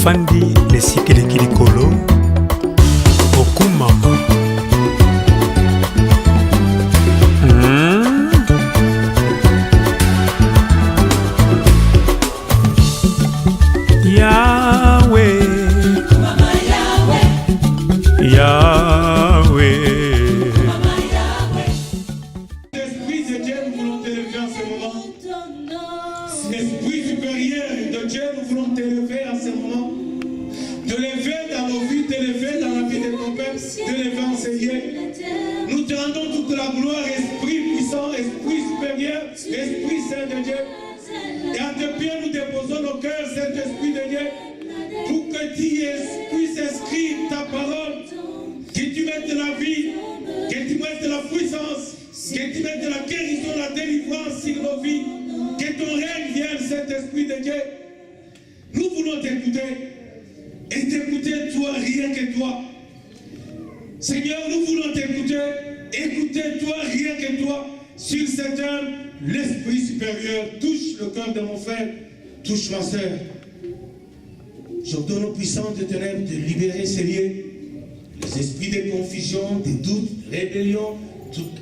Fandi Nesikiliki Likolo Okumama Yahweh Mama Yahweh Yahweh Mama Yahweh. L'Esprit de Dieu, nous voulons t'élever en ce moment. L'Esprit supérieur de Dieu, nous voulons t'élever en ce moment. Te lever dans nos vies, t'élever dans la vie de ton peuple, t'élever en Seigneur. Nous te rendons toute la gloire, Esprit puissant, Esprit supérieur, Esprit Saint de Dieu. Et à tes pieds, nous déposons nos cœurs, Saint-Esprit de Dieu, pour que tu puisses inscrire ta parole, que tu mettes de la vie, que tu mettes de la puissance, que tu mettes de la guérison, la délivrance sur nos vies, que ton règne vienne, Saint-Esprit de Dieu. Nous voulons t'écouter, et t'écouter toi, rien que toi. Seigneur, nous voulons t'écouter, écouter toi, rien que toi, sur cette âme. L'Esprit supérieur touche le cœur de mon frère, touche ma soeur. J'ordonne aux puissants de ténèbres de libérer ces lieux, les esprits de confusion, de doute, de rébellion,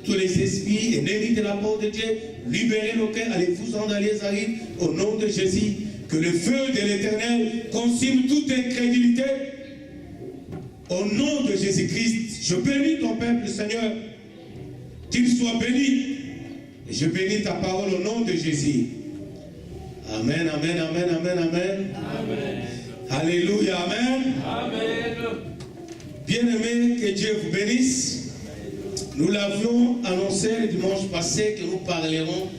tous les esprits ennemis de la parole de Dieu, libérez nos cœurs, allez-vous-en dans les arrives, au nom de Jésus. Que le feu de l'Éternel consume toute incrédulité. Au nom de Jésus-Christ, je bénis ton peuple, Seigneur, qu'il soit béni. Et je bénis ta parole au nom de Jésus. Amen, amen, amen, amen, amen. Amen. Alléluia, amen. Amen. Bien-aimés, que Dieu vous bénisse. Nous l'avions annoncé le dimanche passé que nous parlerons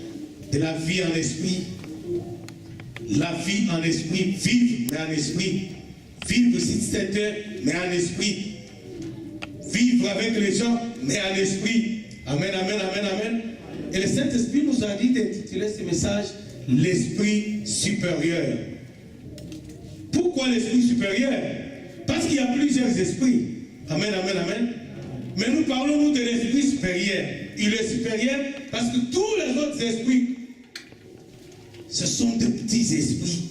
de la vie en esprit. La vie en esprit, vivre mais en esprit. Vivre sur cette terre mais en esprit. Vivre avec les gens mais en esprit. Amen, amen, amen, amen. Et le Saint-Esprit nous a dit d'intituler ce message l'Esprit supérieur. Pourquoi l'Esprit supérieur? Parce qu'il y a plusieurs esprits. Amen, amen, amen. Mais nous parlons nous de l'Esprit supérieur. Il est supérieur parce que tous les autres esprits, ce sont des petits esprits,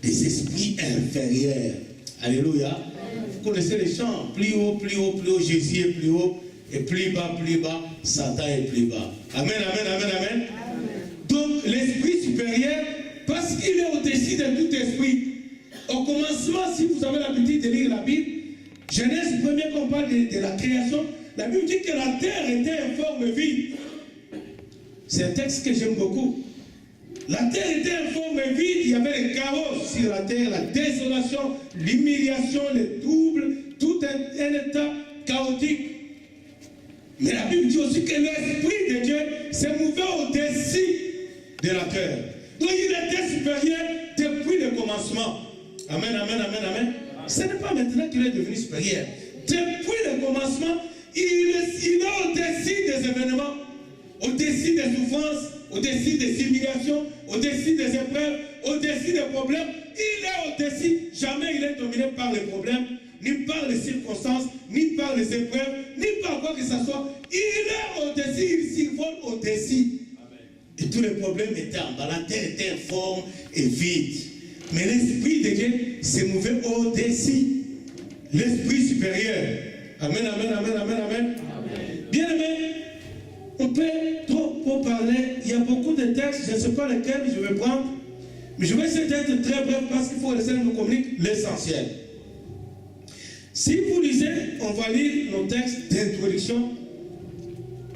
des esprits inférieurs. Alléluia. Vous connaissez les chants. Plus haut, plus haut, plus haut, Jésus est plus haut. Et plus bas, Satan est plus bas. Amen, amen, amen, amen. Donc l'esprit supérieur, parce qu'il est au-dessus de tout esprit. Au commencement, si vous avez l'habitude de lire la Bible, Genèse 1er, qu'on parle de la création, la Bible dit que la terre était en forme vide. C'est un texte que j'aime beaucoup. La terre était en forme vide, il y avait le chaos sur la terre, la désolation, l'humiliation, le trouble, tout un état chaotique. Mais la Bible dit aussi que l'Esprit de Dieu s'est mouvé au-dessus de la terre. Donc il était supérieur depuis le commencement. Amen, amen, amen, amen. Ce n'est pas maintenant qu'il est devenu supérieur. Depuis le commencement, il est au-dessus des événements, au-dessus des souffrances, au-dessus des humiliations, au-dessus des épreuves, au-dessus des problèmes. Il est au-dessus. Jamais il est dominé par les problèmes, ni par les circonstances, ni par les épreuves, ni par quoi que ce soit. Il est au-dessus, il s'envole au-dessus. Et tous les problèmes étaient en bas. La terre était informe et vide. Mais l'Esprit de Dieu s'est mouvé au-dessus. L'Esprit supérieur. Amen, amen, amen, amen, amen. Bien aimé, on peut trop parler. Il y a beaucoup de textes, je ne sais pas lesquels je vais prendre. Mais je vais essayer d'être très bref parce qu'il faut laisser nous communiquer l'essentiel. Si vous lisez, on va lire nos textes d'introduction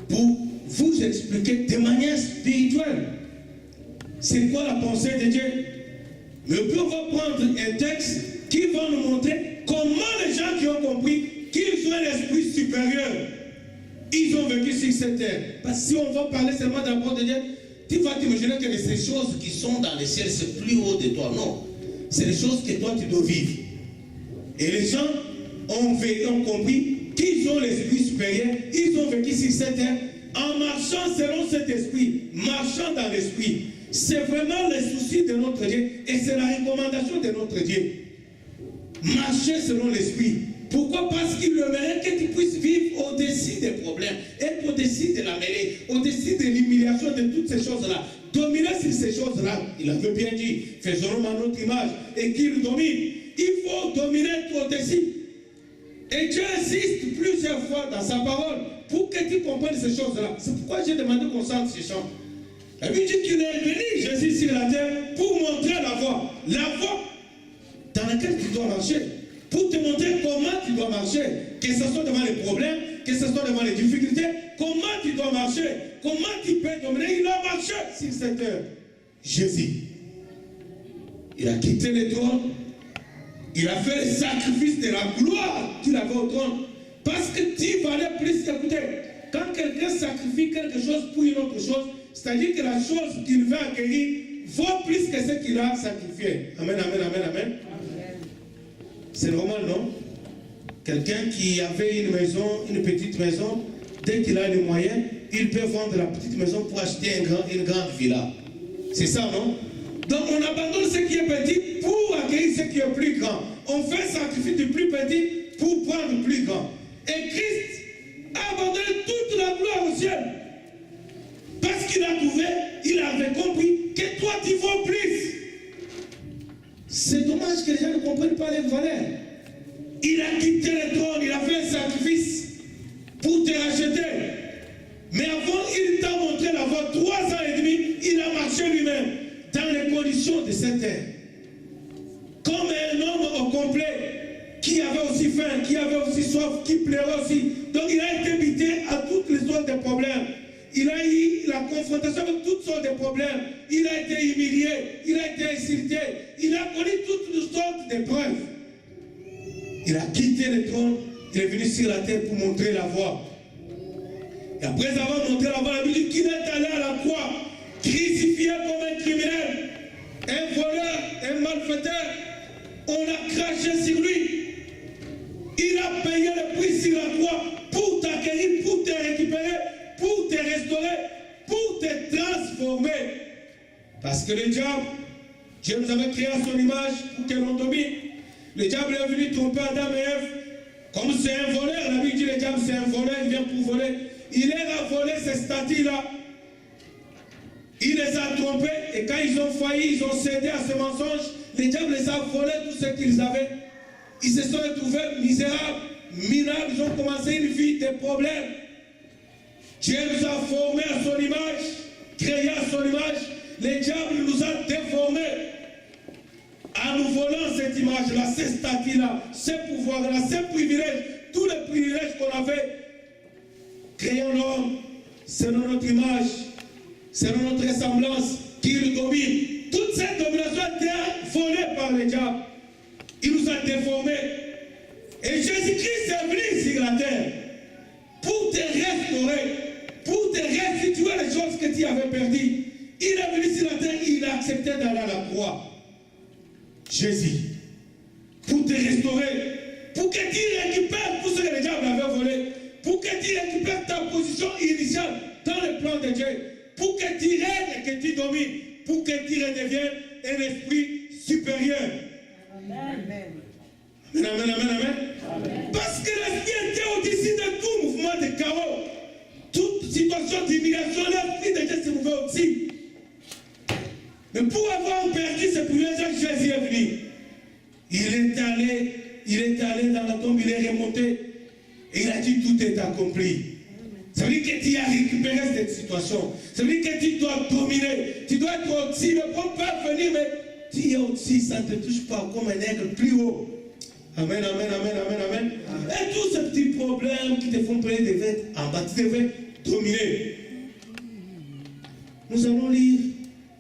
pour vous expliquer de manière spirituelle c'est quoi la pensée de Dieu. Mais puis on va prendre un texte qui va nous montrer comment les gens qui ont compris qu'ils ont un esprit supérieur, ils ont vécu sur cette terre. Parce que si on va parler seulement d'un rapport de Dieu, tu vas t'imaginer que ces choses qui sont dans le ciel, c'est plus haut de toi. Non. C'est les choses que toi tu dois vivre. Et les gens ont compris qu'ils ont l'esprit supérieur, ils ont vécu sur cette terre en marchant selon cet esprit, marchant dans l'esprit. C'est vraiment le souci de notre Dieu et c'est la recommandation de notre Dieu. Marcher selon l'esprit. Pourquoi? Parce qu'il aimerait que tu puisses vivre au-dessus des problèmes, être au-dessus de la mêlée, au-dessus de l'humiliation, de toutes ces choses-là. Dominer sur ces choses-là, il avait bien dit, faisons à notre image et qu'il domine. il faut dominer toi aussi. Et Dieu insiste plusieurs fois dans sa parole pour que tu comprennes ces choses-là. C'est pourquoi j'ai demandé qu'on sorte ces chants. La Bible dit qu'il est venu, Jésus, sur la terre pour montrer la voie. La voie dans laquelle tu dois marcher. Pour te montrer comment tu dois marcher. Que ce soit devant les problèmes, que ce soit devant les difficultés. Comment tu dois marcher. Comment tu peux dominer. Il a marché sur cette terre. Jésus. Il a quitté le trône. Il a fait le sacrifice de la gloire qu'il avait au trône. Parce que tu valais plus. Écoutez, quand quelqu'un sacrifie quelque chose pour une autre chose, c'est-à-dire que la chose qu'il veut acquérir vaut plus que ce qu'il a sacrifié. Amen, amen, amen, amen. C'est normal, non? Quelqu'un qui avait une maison, une petite maison, dès qu'il a les moyens, il peut vendre la petite maison pour acheter une grande villa. C'est ça, non? Donc on abandonne ce qui est petit pour acquérir ce qui est plus grand. On fait sacrifice du plus petit pour prendre le plus grand. Et Christ a abandonné toute la gloire au ciel. Parce qu'il a trouvé, il avait compris que toi tu vaux plus. C'est dommage que les gens ne comprennent pas les valeurs. Il a quitté le trône, il a fait un sacrifice pour te racheter. Mais avant, il t'a montré la voie 3 ans et demi, il a marché lui-même dans les conditions de cette terre. Comme un homme au complet, qui avait aussi faim, qui avait aussi soif, qui pleurait aussi. Donc il a été invité à toutes les sortes de problèmes. Il a eu la confrontation avec toutes sortes de problèmes. Il a été humilié, il a été insulté, il a connu toutes sortes d'épreuves. Il a quitté le trône, il est venu sur la terre pour montrer la voie. Et après avoir montré la voie, la Bible dit qu'il est allé à la croix, crucifié comme un criminel, un voleur, un malfaiteur. On a craché sur lui. Il a payé le prix sur la croix pour t'accueillir, pour te récupérer, pour te restaurer, pour te transformer. Parce que le diable, Dieu nous avait créé à son image pour que l'on domine. Le diable est venu tromper Adam et Ève. Comme c'est un voleur, la Bible dit le diable c'est un voleur, il vient pour voler. Il leur a volé ces statues-là. Il les a trompés et quand ils ont failli, ils ont cédé à ce mensonge. Le diable les a volé tout ce qu'ils avaient. Ils se sont retrouvés misérables, minables, ils ont commencé une vie de problèmes. Dieu nous a formés à son image, créés à son image. Le diable nous a déformés en nous volant cette image-là, ces statuts-là, ces pouvoirs-là, ces privilèges, tous les privilèges qu'on avait. Créons l'homme selon notre image, selon notre ressemblance, qu'il domine. Toute cette domination a été volée par le diable. Il nous a déformés. Et Jésus-Christ est venu sur la terre pour te restaurer, pour te restituer les choses que tu avais perdues. Il est venu sur la terre, il a accepté d'aller à la croix. Jésus, pour te restaurer, pour que tu récupères tout ce que le diable avait volé, pour que tu récupères ta position initiale dans le plan de Dieu, pour que tu règnes et que tu domines, pour que tu redeviennes un esprit supérieur. Amen. Amen, amen, amen, amen. Amen. Parce que l'esprit était au-dessus de tout mouvement de chaos, toute situation d'humiliation, l'esprit de Dieu se mouvait au-dessus. Mais pour avoir perdu ce privilège, Jésus est venu. Il est allé dans la tombe, il est remonté. Et il a dit tout est accompli. Ça veut dire que tu as récupéré cette situation. Ça veut dire que tu dois dominer. Tu dois être au-dessus. Le pauvre peut venir, mais tu es au-dessus. Ça ne te touche pas comme un aigle plus haut. Amen, amen, amen, amen, amen. Et tous ces petits problèmes qui te font prendre des vêtements en bas, tu devais dominer. Nous allons lire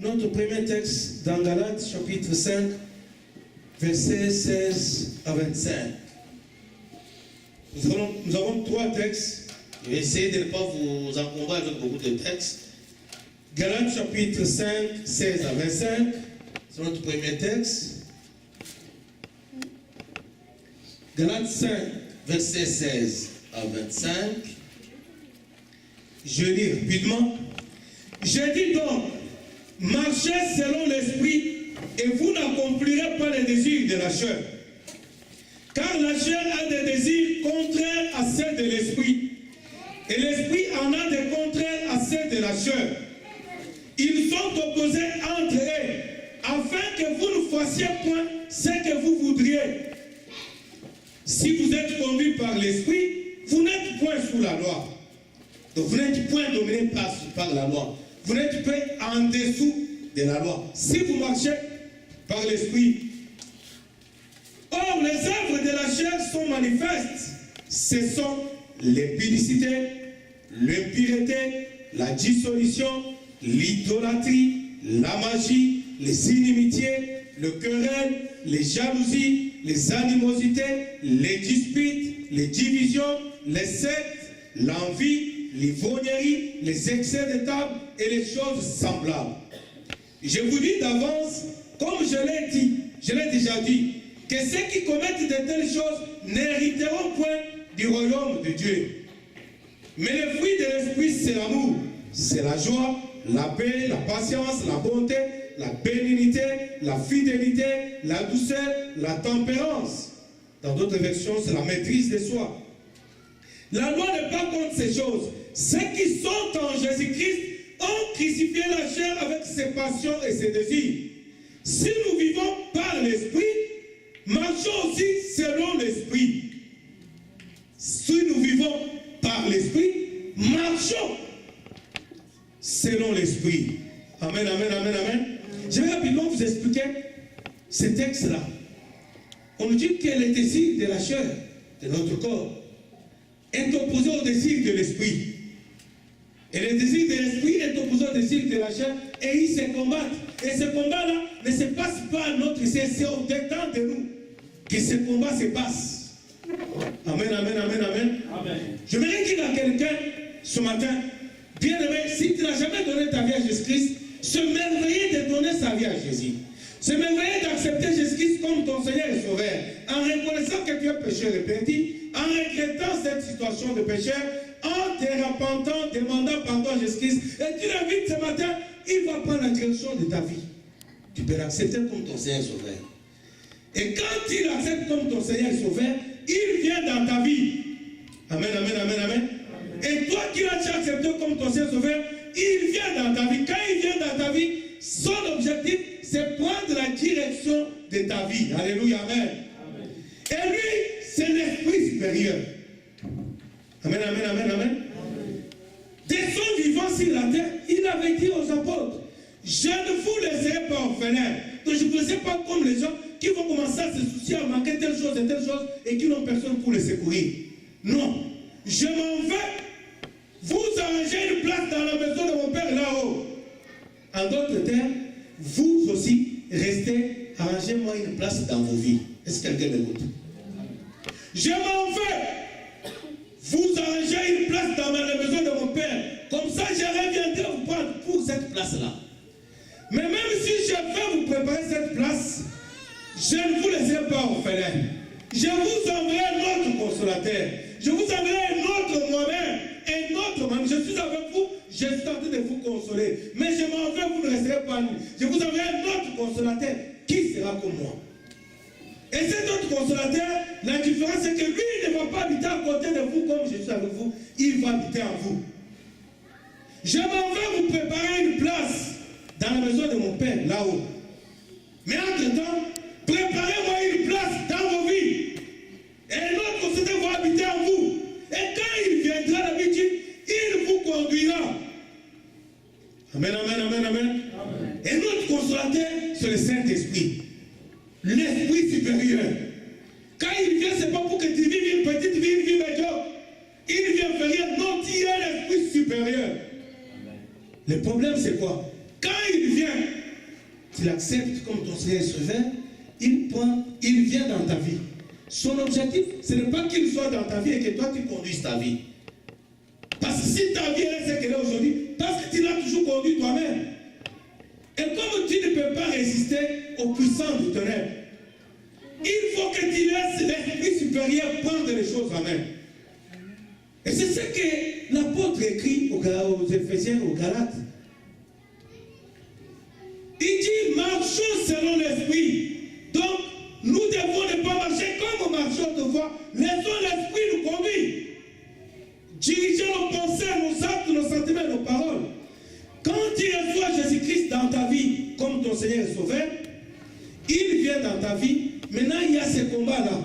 notre premier texte dans Galates chapitre 5, versets 16 à 25. Nous avons 3 textes. Je vais essayer de ne pas vous encombrer avec beaucoup de textes. Galates chapitre 5, 16 à 25. C'est notre premier texte. Galates 5, versets 16 à 25. Je lis rapidement. Je dis donc, marchez selon l'esprit et vous n'accomplirez pas les désirs de la chair. Car la chair a des désirs contraires à ceux de l'esprit. Et l'esprit en a des contraires à ceux de la chair. Ils sont opposés entre eux, afin afin que vous ne fassiez point ce que vous voudriez. Si vous êtes conduit par l'Esprit, vous n'êtes point sous la loi. Donc vous n'êtes point dominé par la loi. Vous n'êtes pas en dessous de la loi. Si vous marchez par l'Esprit. Or, les œuvres de la chair sont manifestes. Ce sont l'impudicité, l'impureté, la dissolution, l'idolâtrie, la magie, les inimitiés, le querelle, les jalousies, les animosités, les disputes, les divisions, les sectes, l'envie, l'ivrognerie, les excès de table et les choses semblables. Je vous dis d'avance, comme je l'ai déjà dit, que ceux qui commettent de telles choses n'hériteront point du royaume de Dieu. Mais le fruit de l'esprit, c'est l'amour, c'est la joie, la paix, la patience, la bonté, la bénignité, la fidélité, la douceur, la tempérance. Dans d'autres versions, c'est la maîtrise de soi. La loi n'est pas contre ces choses. Ceux qui sont en Jésus-Christ ont crucifié la chair avec ses passions et ses désirs. Si nous vivons par l'esprit, marchons aussi selon l'esprit. Si nous vivons par l'esprit, marchons selon l'esprit. Amen, amen, amen, amen. Je vais rapidement vous expliquer ce texte-là. On nous dit que le désir de la chair, de notre corps, est opposé au désir de l'esprit. Et le désir de l'esprit est opposé au désir de la chair et ils se combattent. Et ce combat-là ne se passe pas à notre essai, c'est au dedans de nous que ce combat se passe. Amen, amen, amen, amen. Amen. Je voudrais dire à quelqu'un ce matin, bien aimé, si tu n'as jamais donné ta vie à Jésus-Christ, se merveiller de donner sa vie à Jésus. Se merveiller d'accepter Jésus-Christ comme ton Seigneur et Sauveur, en reconnaissant que tu es pécheur repenti, en regrettant cette situation de pécheur, en te repentant, demandant pardon à Jésus-Christ, et tu l'invites ce matin, il va prendre la direction de ta vie. Tu peux l'accepter comme ton Seigneur et Sauveur. Et quand tu l'acceptes comme ton Seigneur et Sauveur, il vient dans ta vie. Amen, amen, amen, amen. Et toi qui l'as accepté comme ton Seigneur et Sauveur, il vient dans ta vie. Quand il vient dans ta vie, son objectif, c'est prendre la direction de ta vie. Alléluia, amen. Amen. Et lui, c'est l'esprit supérieur. Amen, amen, amen, amen. De son vivant sur la terre, il avait dit aux apôtres, je ne vous laisserai pas orphelins. Donc je ne vous laisserai pas comme les gens qui vont commencer à se soucier, à manquer telle chose et qui n'ont personne pour les secourir. Non, je m'en vais vous arranger une place dans la maison de mon Père là-haut. En d'autres termes, vous aussi, restez, arrangez-moi une place dans vos vies. Est-ce que quelqu'un m'écoute? Je m'en vais vous arranger une place dans la maison de mon Père. Comme ça, je reviendrai vous prendre pour cette place-là. Mais même si je vais vous préparer cette place, je ne vous laisserai pas orphelin. Je vous enverrai un autre consolateur. Je vous enverrai un autre moi-même. Un autre même. Je suis avec vous. Je suis en train de vous consoler. Mais je m'en vais, vous ne resterez pas nous. Je vous enverrai un autre consolateur qui sera comme moi. Et cet autre consolateur, la différence c'est que lui ne va pas habiter à côté de vous comme je suis avec vous. Il va habiter en vous. Je m'en vais vous préparer une place dans la maison de mon Père, là-haut. Mais entre-temps, préparez-moi une place dans vos vies. Et un autre consolateur va habiter en vous. Et quand il viendra d'habitude, il vous conduira. Amen, amen, amen, amen. Amen. Et notre consolateur, c'est le Saint-Esprit. L'Esprit supérieur. Quand il vient, ce n'est pas pour que tu vives une petite vie, une vie médiocre. Il vient faire rien. Non, tu es l'Esprit supérieur. Amen. Le problème, c'est quoi? Quand il vient, tu l'acceptes comme ton Seigneur et Sauveur, il vient dans ta vie. Son objectif, ce n'est pas qu'il soit dans ta vie et que toi tu conduises ta vie. Parce que si ta vie est ce qu'elle est aujourd'hui, parce que tu l'as toujours conduit toi-même. Et comme tu ne peux pas résister aux puissants du ténèbres, il faut que tu laisses l'Esprit supérieur prendre les choses en main. Et c'est ce que l'apôtre écrit aux Éphésiens, aux Galates. Il dit, marchons selon l'Esprit. Donc, nous devons ne pas marcher comme marchons devant. Laissons l'Esprit nous conduire. Diriger nos pensées, nos actes, nos sentiments, nos paroles. Quand tu reçois Jésus-Christ dans ta vie comme ton Seigneur et Sauveur, dans ta vie. Maintenant, il y a ce combat-là.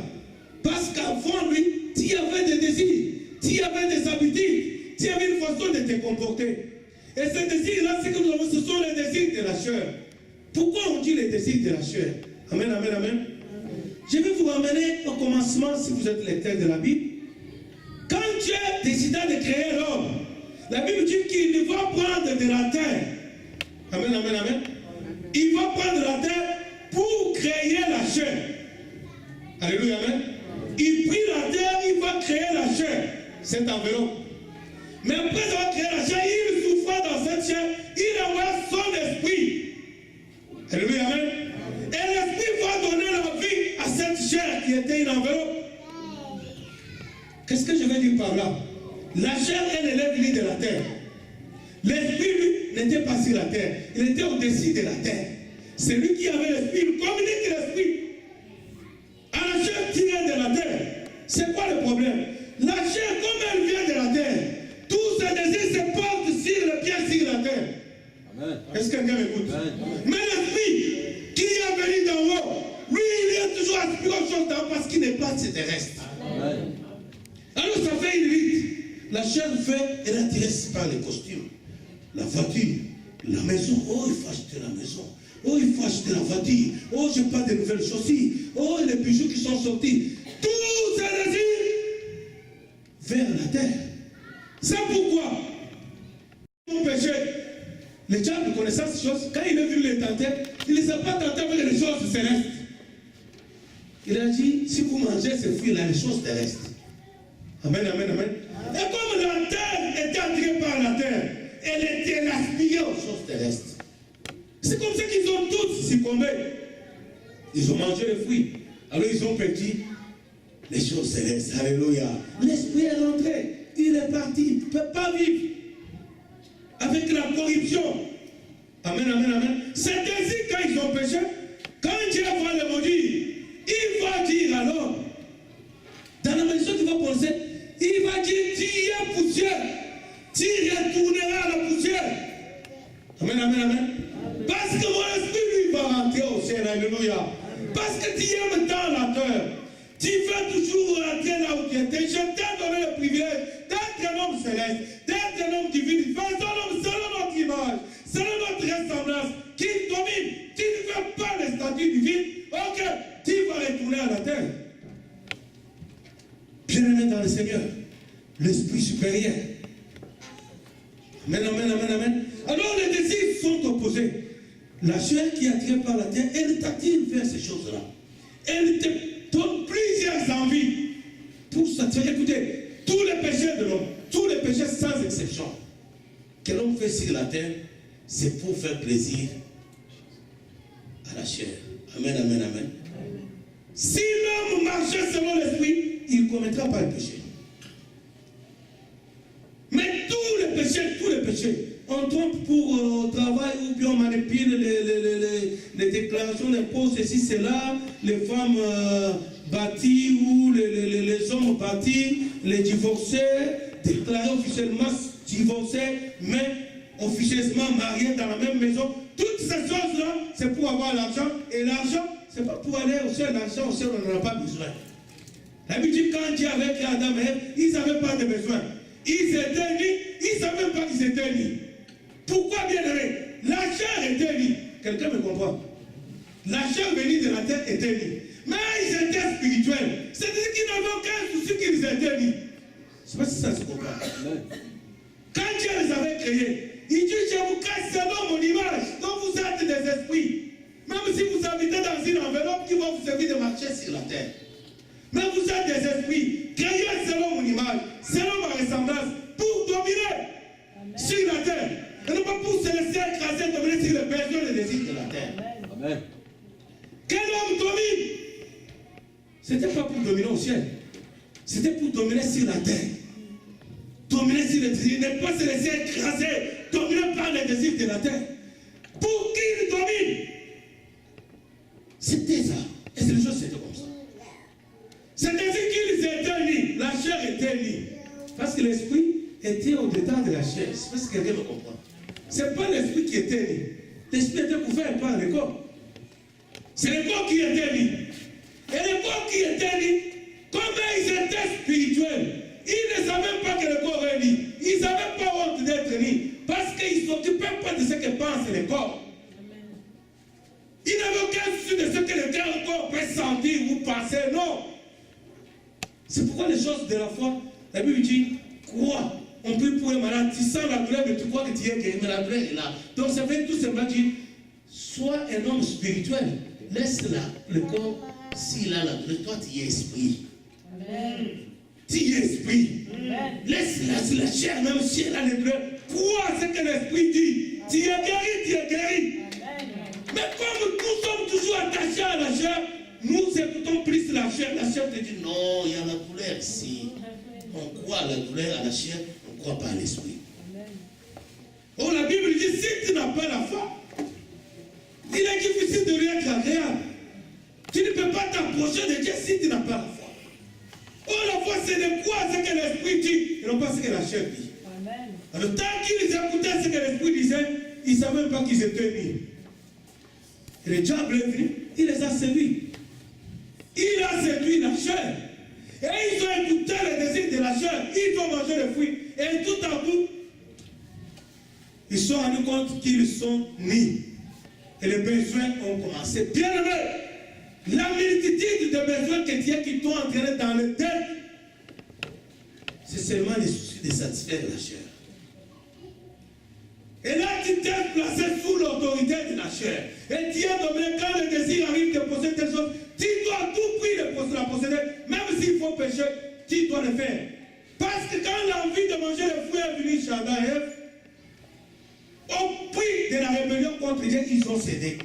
Parce qu'avant lui, tu avais des désirs, tu avais des habitudes, tu avais une façon de te comporter. Et ces désirs-là, ce que nous avons, ce sont les désirs de la chair. Pourquoi on dit les désirs de la chair? Amen, amen, amen. Je vais vous ramener au commencement, si vous êtes lecteur de la Bible. Quand Dieu décida de créer l'homme, la Bible dit qu'il va prendre de la terre. Amen, amen, amen. Il va prendre la terre pour créer la chair. Alléluia, amen. Il prit la terre, il va créer la chair, cette enveloppe. Mais après avoir créé la chair, il souffra dans cette chair, il envoie son esprit. Alléluia, amen. Et l'esprit va donner la vie à cette chair qui était une enveloppe. Qu'est-ce que je veux dire par là? La chair, elle est venue de la terre. L'esprit, lui, n'était pas sur la terre. Il était au-dessus de la terre. C'est lui qui avait l'esprit, il communique l'esprit. À la chair qui vient de la terre. C'est quoi le problème? La chair, comme elle vient de la terre, tous ses désirs se portent sur le pied, sur la terre. Est-ce que quelqu'un m'écoute? Mais l'esprit qui est venu d'en haut, lui, il est toujours aspiré aux choses d'en haut parce qu'il n'est pas terrestre. Alors ça fait une lutte. La chair fait, elle intéresse par les costumes, la voiture, la maison. Oh, il faut acheter la maison. Oh, il faut acheter la voiture. Oh, j'ai pas de nouvelles chaussures. Oh, les bijoux qui sont sortis. Tous ces désirs vers la terre. C'est pourquoi mon péché, le diable connaissant ces choses, quand il a vu les tenter, il ne les a pas tentés avec les choses célestes. Il a dit, si vous mangez ces fruits-là, les choses terrestres. Amen, amen, amen. Et comme la terre était attirée par la terre, elle était aspirée aux choses terrestres. C'est comme ça qu'ils ont tous succombé. Ils ont mangé les fruits. Alors ils ont perdu les choses célestes. Alléluia. L'esprit est rentré. Il est parti. Il ne peut pas vivre avec la corruption. Amen, amen, amen. C'est ainsi quand ils ont péché, quand Dieu va le maudire, il va dire alors, dans la maison tu vas penser, il va dire, tu es poussière, tu retourneras à la poussière. Amen, amen, amen. Parce que mon esprit lui va rentrer au ciel, alléluia. Parce que tu aimes tant la terre, tu veux toujours rentrer là où tu étais. Je t'ai donné le privilège d'être un homme céleste, d'être un homme divin, faisons l'homme selon notre image, selon notre ressemblance, qui domine. Tu ne veux pas les statuts divines, ok, tu vas retourner à la terre. Bien-aimé dans le Seigneur, l'esprit supérieur. Amen, amen, amen, amen. Alors les désirs sont opposés. La chair qui est attirée par la terre, elle t'attire vers ces choses-là. Elle te donne plusieurs envies pour satisfaire. Écoutez, tous les péchés de l'homme, tous les péchés sans exception, que l'homme fait sur la terre, c'est pour faire plaisir à la chair. Amen, amen, amen. Si l'homme marchait selon l'esprit, il ne commettra pas le péché. Mais tous les péchés, on trompe pour travail ou bien on manipule les déclarations d'impôts, ceci, cela, les femmes bâties ou les hommes bâtis, les divorcés, déclarés officiellement divorcés, mais officieusement mariés dans la même maison. Toutes ces choses-là, c'est pour avoir l'argent. Et l'argent, c'est pas pour aller au ciel. L'argent, au ciel, on n'en a pas besoin. La Bible dit quand Dieu avait créé Adam et Ève, ils n'avaient pas de besoin. Ils étaient nus, ils ne savaient pas qu'ils étaient nus. Pourquoi, bien aimé? La chair était nue. Quelqu'un me comprend? La chair venue de la terre était nue. Mais ils étaient spirituels. C'est-à-dire qu'ils n'avaient aucun souci qu'ils étaient nus. Je ne sais pas si ça se comprend. Quand Dieu les avait créés, il dit, je vous crée selon mon image. Donc vous êtes des esprits. Même si vous habitez dans une enveloppe qui va vous servir de marcher sur la terre. Mais vous êtes des esprits, créés selon mon image, selon ma ressemblance, pour dominer sur la terre. Et non pas pour se laisser écraser, dominer sur les besoins et les désirs de la terre. Amen. Quel homme domine? C'était pas pour dominer au ciel. C'était pour dominer sur la terre. Dominer sur les désirs, ne pas se laisser écraser, dominer par les désirs de la terre. Pour qu'il domine. C'était ça. Et les choses c'était comme ça. C'est-à-dire qu'ils étaient nus, la chair était nue. Parce que l'esprit était au-dedans de la chair. Je sais pas si quelqu'un me comprend. Ce n'est pas l'esprit qui était nu. L'esprit était couvert par le corps. C'est le corps qui était dit. Et le corps qui était dit, comme ils étaient spirituels, ils ne savaient pas que le corps est dit. Ils n'avaient pas honte d'être dit. Parce qu'ils ne s'occupaient pas de ce que pense le corps. Ils n'avaient aucun souci de ce que le corps peut sentir ou penser. Non. C'est pourquoi les choses de la foi, la Bible dit, crois. On peut pour un malade, tu sens la douleur, mais tu crois que tu es guéri, mais la douleur est là. Donc ça fait tout simplement dire, sois un homme spirituel. Laisse le corps, s'il a la douleur, toi tu es esprit. Amen. Tu es esprit. Laisse la chair, même si elle a les douleurs, crois ce que l'esprit dit. Tu es guéri, tu es guéri. Amen. Mais comme nous sommes toujours attachés à la chair, nous écoutons plus la chair. La chair te dit, non, il y a la douleur ici. On croit à la douleur, à la chair, on ne croit pas à l'esprit. Oh, la Bible dit, si tu n'as pas la foi, il est difficile de lui être agréable. Tu ne peux pas t'approcher de Dieu si tu n'as pas la foi. Oh, la foi, c'est de croire ce que l'esprit dit et non pas ce que la chair dit. Amen. Alors, tant qu'ils écoutaient ce que l'esprit disait, ils ne savaient même pas qu'ils étaient mis. Et le diable est venu, il les a séduits. Il a séduit la chair. Et ils ont écouté les désirs de la chair. Ils ont mangé le fruit. Et tout à coup, ils se sont rendus compte qu'ils sont nés. Et les besoins ont commencé. Bien aimé, la multitude de besoins qui t'ont entraîné dans le tête, c'est seulement les soucis de satisfaire la chair. Et là, tu t'es placé sous l'autorité de la chair. Et tu es dominé quand le désir arrive de posséder telle chose. Tu dois à tout prix la posséder. Même s'il faut pécher, tu dois le faire. Parce que quand l'envie de manger le fruit est venue chez Adam et Ève, au prix de la rébellion contre Dieu, ils ont cédé.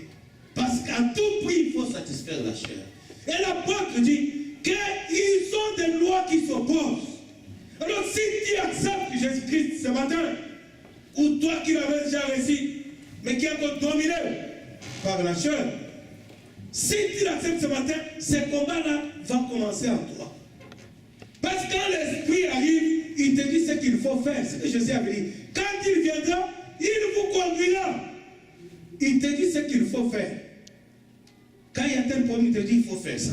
Parce qu'à tout prix, il faut satisfaire la chair. Et l'apôtre dit qu'ils ont des lois qui s'opposent. Alors si tu acceptes Jésus-Christ ce matin, ou toi qui l'avais déjà réussi, mais qui est encore dominé par la chair, si tu l'acceptes ce matin, ce combat-là va commencer en toi. Parce que quand l'esprit arrive, il te dit ce qu'il faut faire, ce que Jésus avait dit. Quand il viendra, il vous conduira. Il te dit ce qu'il faut faire. Quand il y a tel problème, il te dit il faut faire ça.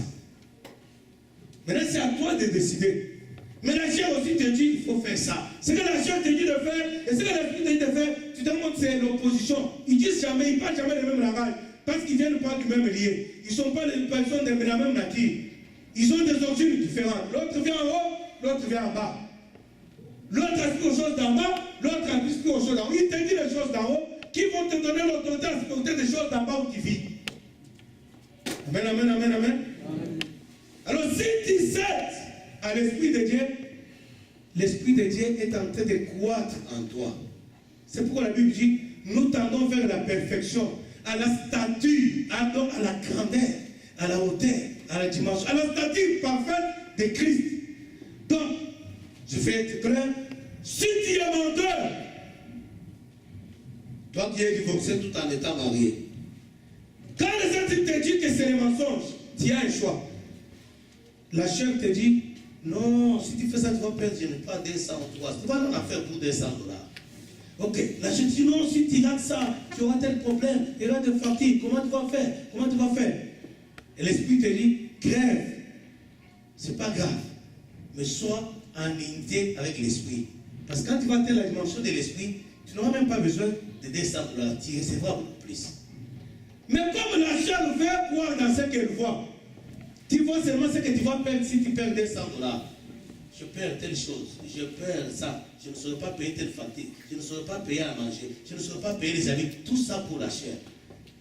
Maintenant, c'est à toi de décider. Mais la chair aussi te dit il faut faire ça. Ce que la chair te dit de faire, et ce que l'esprit te dit de faire, tu te montres c'est l'opposition. Ils disent jamais, ils ne parlent jamais le même langage. Parce qu'ils ne viennent pas du même lien. Ils ne sont pas les personnes de la même nature. Ils ont des origines différentes. L'autre vient en haut, l'autre vient en bas. L'autre aspire aux choses d'en bas, l'autre aspire aux choses d'en haut. Il te dit les choses d'en haut qui vont te donner l'autorité à supporter des choses d'en bas où tu vis. Amen, amen, amen, amen. Amen. Alors si tu cèdes à l'Esprit de Dieu, l'Esprit de Dieu est en train de croître en toi. C'est pourquoi la Bible dit, nous tendons vers la perfection, à la stature, à la grandeur, à la hauteur, à la dimension, à la stature parfaite de Christ. Donc, je vais être clair, si tu es menteur, toi qui es divorcé tout en étant marié, quand le Saint-Esprit te dit que c'est le mensonge, tu as un choix. La chair te dit, non, si tu fais ça, tu vas perdre, je n'ai pas 200 ou 300. Tu vas en faire pour 200 $. Ok, la chair te dit, non, si tu rates ça, tu auras tel problème, il y aura des fatigues, comment tu vas faire? Comment tu vas faire? Et l'Esprit te dit, crève, c'est pas grave, mais sois en unité avec l'Esprit. Parce que quand tu vas atteindre la dimension de l'Esprit, tu n'auras même pas besoin de 200 $, tu recevras beaucoup plus. Mais comme la chair veut croire dans ce qu'elle voit, tu vois seulement ce que tu vas perdre si tu perds 200 $. Je perds telle chose, je perds ça, je ne saurais pas payer telle fatigue, je ne saurais pas payer à manger, je ne saurais pas payer les amis, tout ça pour la chair.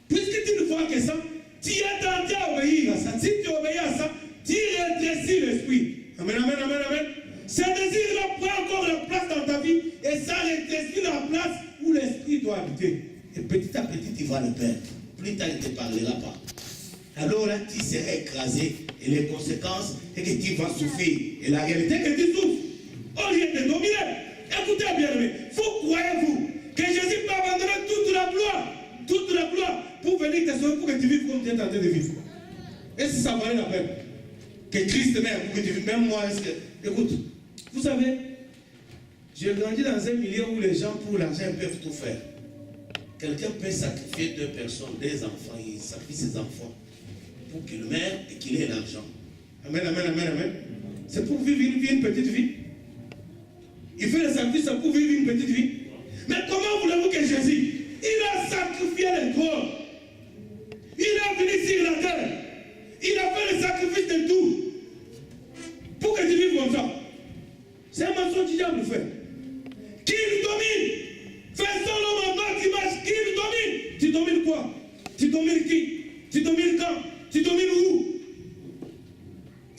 Puisque tu ne vois que ça, tu es tenté à obéir à ça. Si tu obéis à ça, tu rétrécis l'esprit. Amen, amen, amen, amen. Ce désir-là prend encore la place dans ta vie et ça rétrécit la place où l'esprit doit habiter. Et petit à petit, tu vas le perdre. Plus tard, il ne te parlera pas. Alors là, tu seras écrasé et les conséquences, c'est que tu vas souffrir. Et la réalité, c'est que tu souffres. Au lieu de dominer, écoutez bien, vous croyez-vous que Jésus peut abandonner toute la gloire pour venir te sauver, pour que tu vives comme tu es tenté de vivre? Est-ce que ça valait la peine que Christ meure pour que tu vives? Même moi, est-ce que... Écoute, vous savez, j'ai grandi dans un milieu où les gens, pour l'argent, peuvent tout faire. Quelqu'un peut sacrifier 2 personnes, 2 enfants, il sacrifie ses enfants. pour qu'il meure et qu'il ait l'argent. Amen, amen, amen, amen. C'est pour vivre une petite vie. Il fait le sacrifice pour vivre une petite vie. Mais comment voulez-vous que Jésus, il a sacrifié les gros. Il est venu sur la terre. Il a fait le sacrifice de tout. Pour que tu vives comme ça. C'est un mensonge du diable fait. Qu'il domine. Faisons l'homme en notre image. Qu'il domine. Tu domines quoi? Tu domines qui? Tu domines quand? Tu domines où?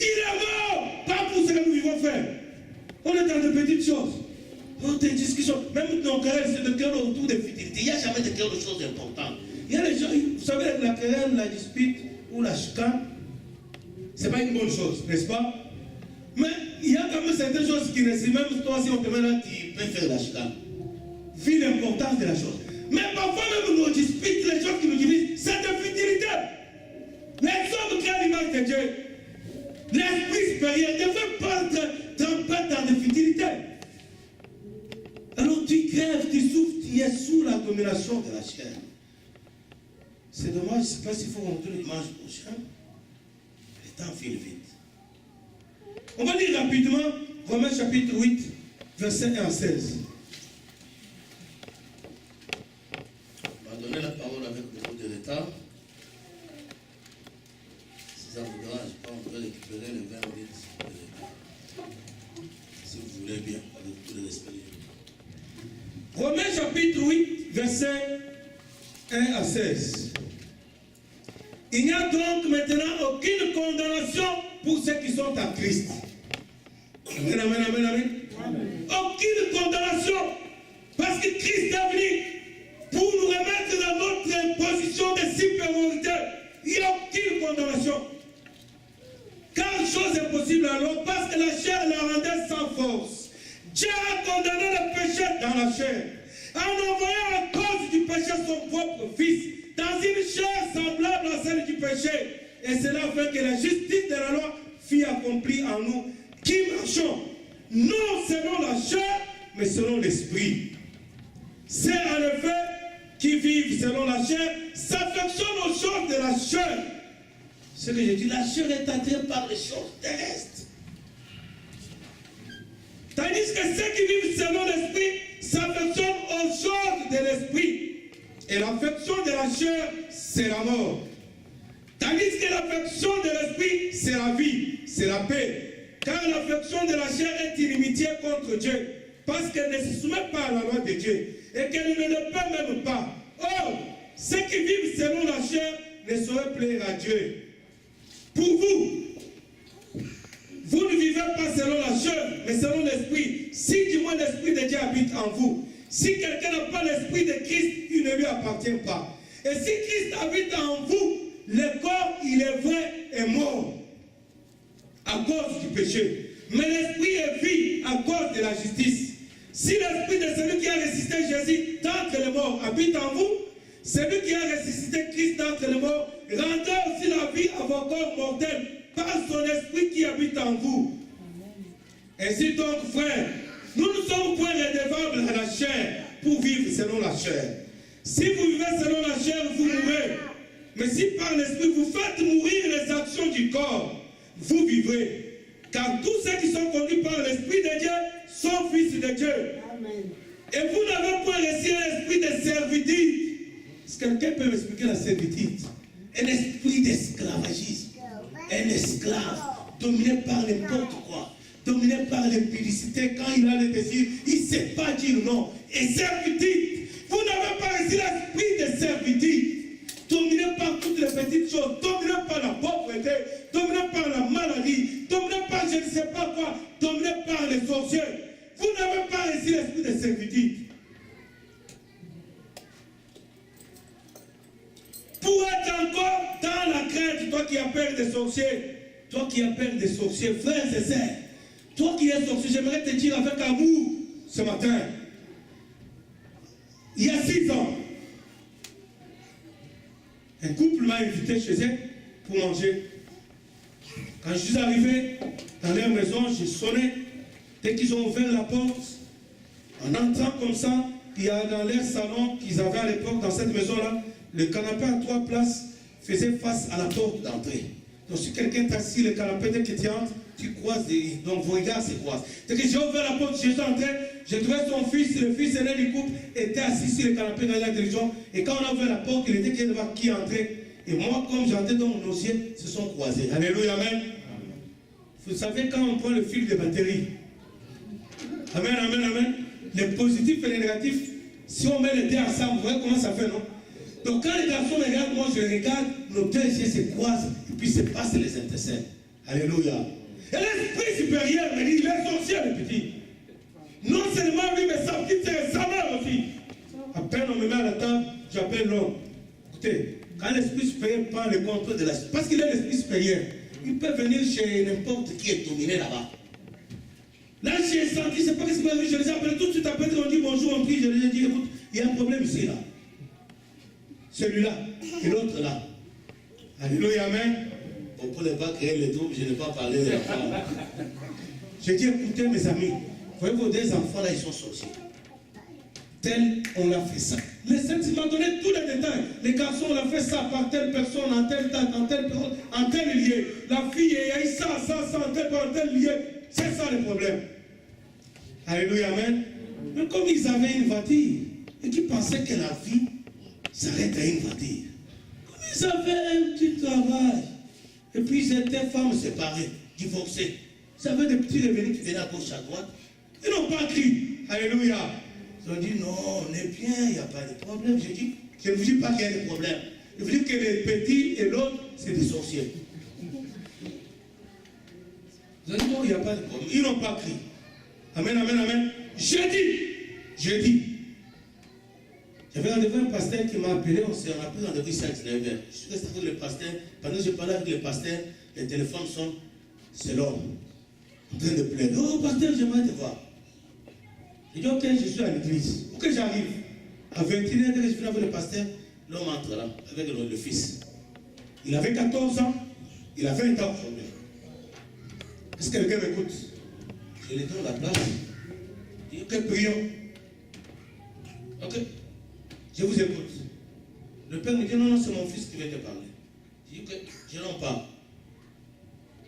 Il est mort. Pas pour ce que nous vivons faire. On est dans de petites choses. Des discussions. Même nos querelles, c'est de querelles autour des futilités. Il n'y a jamais de querelles de choses importantes. Il y a les gens, vous savez, la querelle, la dispute ou la chicane, ce n'est pas une bonne chose, n'est-ce pas? Mais il y a quand même certaines choses qui restent. Même toi, si on te met là, tu peux faire la chicane. Vu l'importance de la chose. Mais parfois même nos disputes, les choses qui nous divisent, c'est de futilité. Les hommes créent l'image de Dieu. L'esprit supérieur ne veut pas tremper dans des futilités. Alors tu crèves, tu souffres, tu es sous la domination de la chair. C'est dommage, je ne sais pas s'il faut montrer le dimanche prochain. Le temps file vite. On va lire rapidement Romains chapitre 8, verset 1 à 16. On va donner la parole avec beaucoup de retard. Si ça vous dérange pas, on peut récupérer les 20 minutes de retard. Si vous voulez bien, avec tout le respect. Romains chapitre 8, verset 1 à 16. Il n'y a donc maintenant aucune condamnation pour ceux qui sont en Christ. Amen, amen, amen, amen. Aucune condamnation. Parce que Christ est venu pour nous remettre dans notre position de supériorité. Il n'y a aucune condamnation. Quelle chose est possible alors? Parce que la chair la rendait sans force. Dieu a condamné le péché dans la chair, en envoyant à cause du péché son propre Fils, dans une chair semblable à celle du péché. Et cela fait que la justice de la loi fut accomplie en nous, qui marchons, non selon la chair, mais selon l'esprit. C'est en effet qui vivent selon la chair, s'affectionnent aux choses de la chair. Ce que j'ai dit, la chair est attirée par les choses terrestres. Tandis que ceux qui vivent selon l'esprit s'affectionnent aux choses de l'esprit. Et l'affection de la chair, c'est la mort. Tandis que l'affection de l'esprit, c'est la vie, c'est la paix. Car l'affection de la chair est inimitié contre Dieu, parce qu'elle ne se soumet pas à la loi de Dieu, et qu'elle ne le peut même pas. Or, ceux qui vivent selon la chair ne sauraient plaire à Dieu. Pour vous, vous ne vivez pas selon la chair, mais selon l'esprit. Si du moins l'esprit de Dieu habite en vous. Si quelqu'un n'a pas l'esprit de Christ, il ne lui appartient pas. Et si Christ habite en vous, le corps, il est vrai, est mort à cause du péché. Mais l'esprit est vie à cause de la justice. Si l'esprit de celui qui a ressuscité Jésus d'entre les morts habite en vous, celui qui a ressuscité Christ d'entre les morts rendra aussi la vie à vos corps mortels par son esprit qui habite en vous. Ainsi donc, frères, nous ne sommes point redevables à la chair pour vivre selon la chair. Si vous vivez selon la chair, vous mourrez. Mais si par l'esprit vous faites mourir les actions du corps, vous vivrez. Car tous ceux qui sont conduits par l'esprit de Dieu sont fils de Dieu. Amen. Et vous n'avez point reçu un esprit de servitude. Est-ce que quelqu'un peut m'expliquer la servitude? Un esprit d'esclavagisme. Un esclave dominé par n'importe quoi. Dominé par l'impudicité. Quand il a le désir, il ne sait pas dire non. Et servitude. Vous n'avez pas reçu l'esprit de servitude. Dominé par toutes les petites choses. Dominé par la pauvreté. Dominé par la maladie. Dominé par je ne sais pas quoi. Dominé par les sorciers. Vous n'avez pas reçu l'esprit de servitude. Pour être encore dans la crainte, toi qui as peur des sorciers, toi qui as peur des sorciers, frères et sœurs, toi qui es sorcier, j'aimerais te dire avec amour ce matin, il y a 6 ans, un couple m'a invité chez eux pour manger. Quand je suis arrivé dans leur maison, j'ai sonné. Dès qu'ils ont ouvert la porte, en entrant comme ça, il y a dans leur salon qu'ils avaient à l'époque, dans cette maison-là, le canapé à 3 places, faisait face à la porte d'entrée. Donc si quelqu'un est assis, le canapé, dès que tu entres, tu croises, donc vos regards se croisent. Dès que j'ai ouvert la porte, Jésus entrait, j'ai trouvé son fils, le fils aîné du couple, était assis sur le canapé dans la télévision. Et quand on a ouvert la porte, il était qu'il devant qui entrait. Et moi, comme j'entrais dans mon dossier, se sont croisés. Alléluia, amen. Vous savez, quand on prend le fil de batterie, amen, amen, amen, les positifs et les négatifs, si on met les deux ensemble, vous voyez comment ça fait, non? Donc quand les garçons me regardent, moi je les regarde, nos deux yeux se croisent, et puis se passent les intercèdes. Alléluia. Et l'esprit supérieur me dit, il est sorcier, le petit. Non seulement lui, mais sa petite c'est sa mère aussi. À peine on me met à la table, j'appelle l'homme. Écoutez, quand l'esprit supérieur prend le contrôle de la... Parce qu'il est l'esprit supérieur, il peut venir chez n'importe qui est dominé là-bas. Là, j'ai senti, c'est pas que c'est pas je les appelle tout de suite après, on dit bonjour, on prie, je les ai dit, écoute, il y a un problème ici, là. Celui-là, et l'autre là. Alléluia, amen. Bon, pour ne pas créer les troubles, je n'ai pas parlé de la femme. J'ai dit, écoutez mes amis, voyez vos deux enfants là, ils sont sorciers. Tel, on a fait ça. Les saints m'ont donné tous les détails. Les garçons, on a fait ça par telle personne, en telle date, en telle personne, en tel lieu. La fille, il y a eu ça, en tel lieu. C'est ça le problème. Alléluia, amen. Mais comme ils avaient une voiture, et qu'ils pensaient que la vie s'arrête à une voiture, comme ils avaient un petit travail, et puis ils étaient femmes séparées, divorcées, ils avaient des petits revenus qui venaient à gauche, à droite, ils n'ont pas crié. Alléluia. Ils ont dit non, on est bien, il n'y a pas de problème. J'ai dit, je ne vous dis pas qu'il y a des problèmes. Je vous dis que les petits et l'autre, c'est des sorciers. Ils ont dit non, il n'y a pas de problème. Ils n'ont pas crié. Amen, amen, amen. Jeudi. J'avais rendez-vous un pasteur qui m'a appelé, on a pris rendez-vous ici à 19h. Je suis resté avec le pasteur. Pendant que je parlais avec le pasteur, les téléphones sont, c'est l'homme, en train de pleurer. Oh pasteur, j'aimerais te voir. J'ai dit ok, je suis à l'église. Pour que j'arrive, à 21h, dès que je finis avec le pasteur, l'homme entre là, avec le fils. Il avait 14 ans, il a 20 ans aujourd'hui. Est-ce que quelqu'un m'écoute? Je lui donne la place. Je dis ok, prions. Ok, je vous écoute. Le père me dit non, c'est mon fils qui vient te parler. Je dis ok, je n'en parle.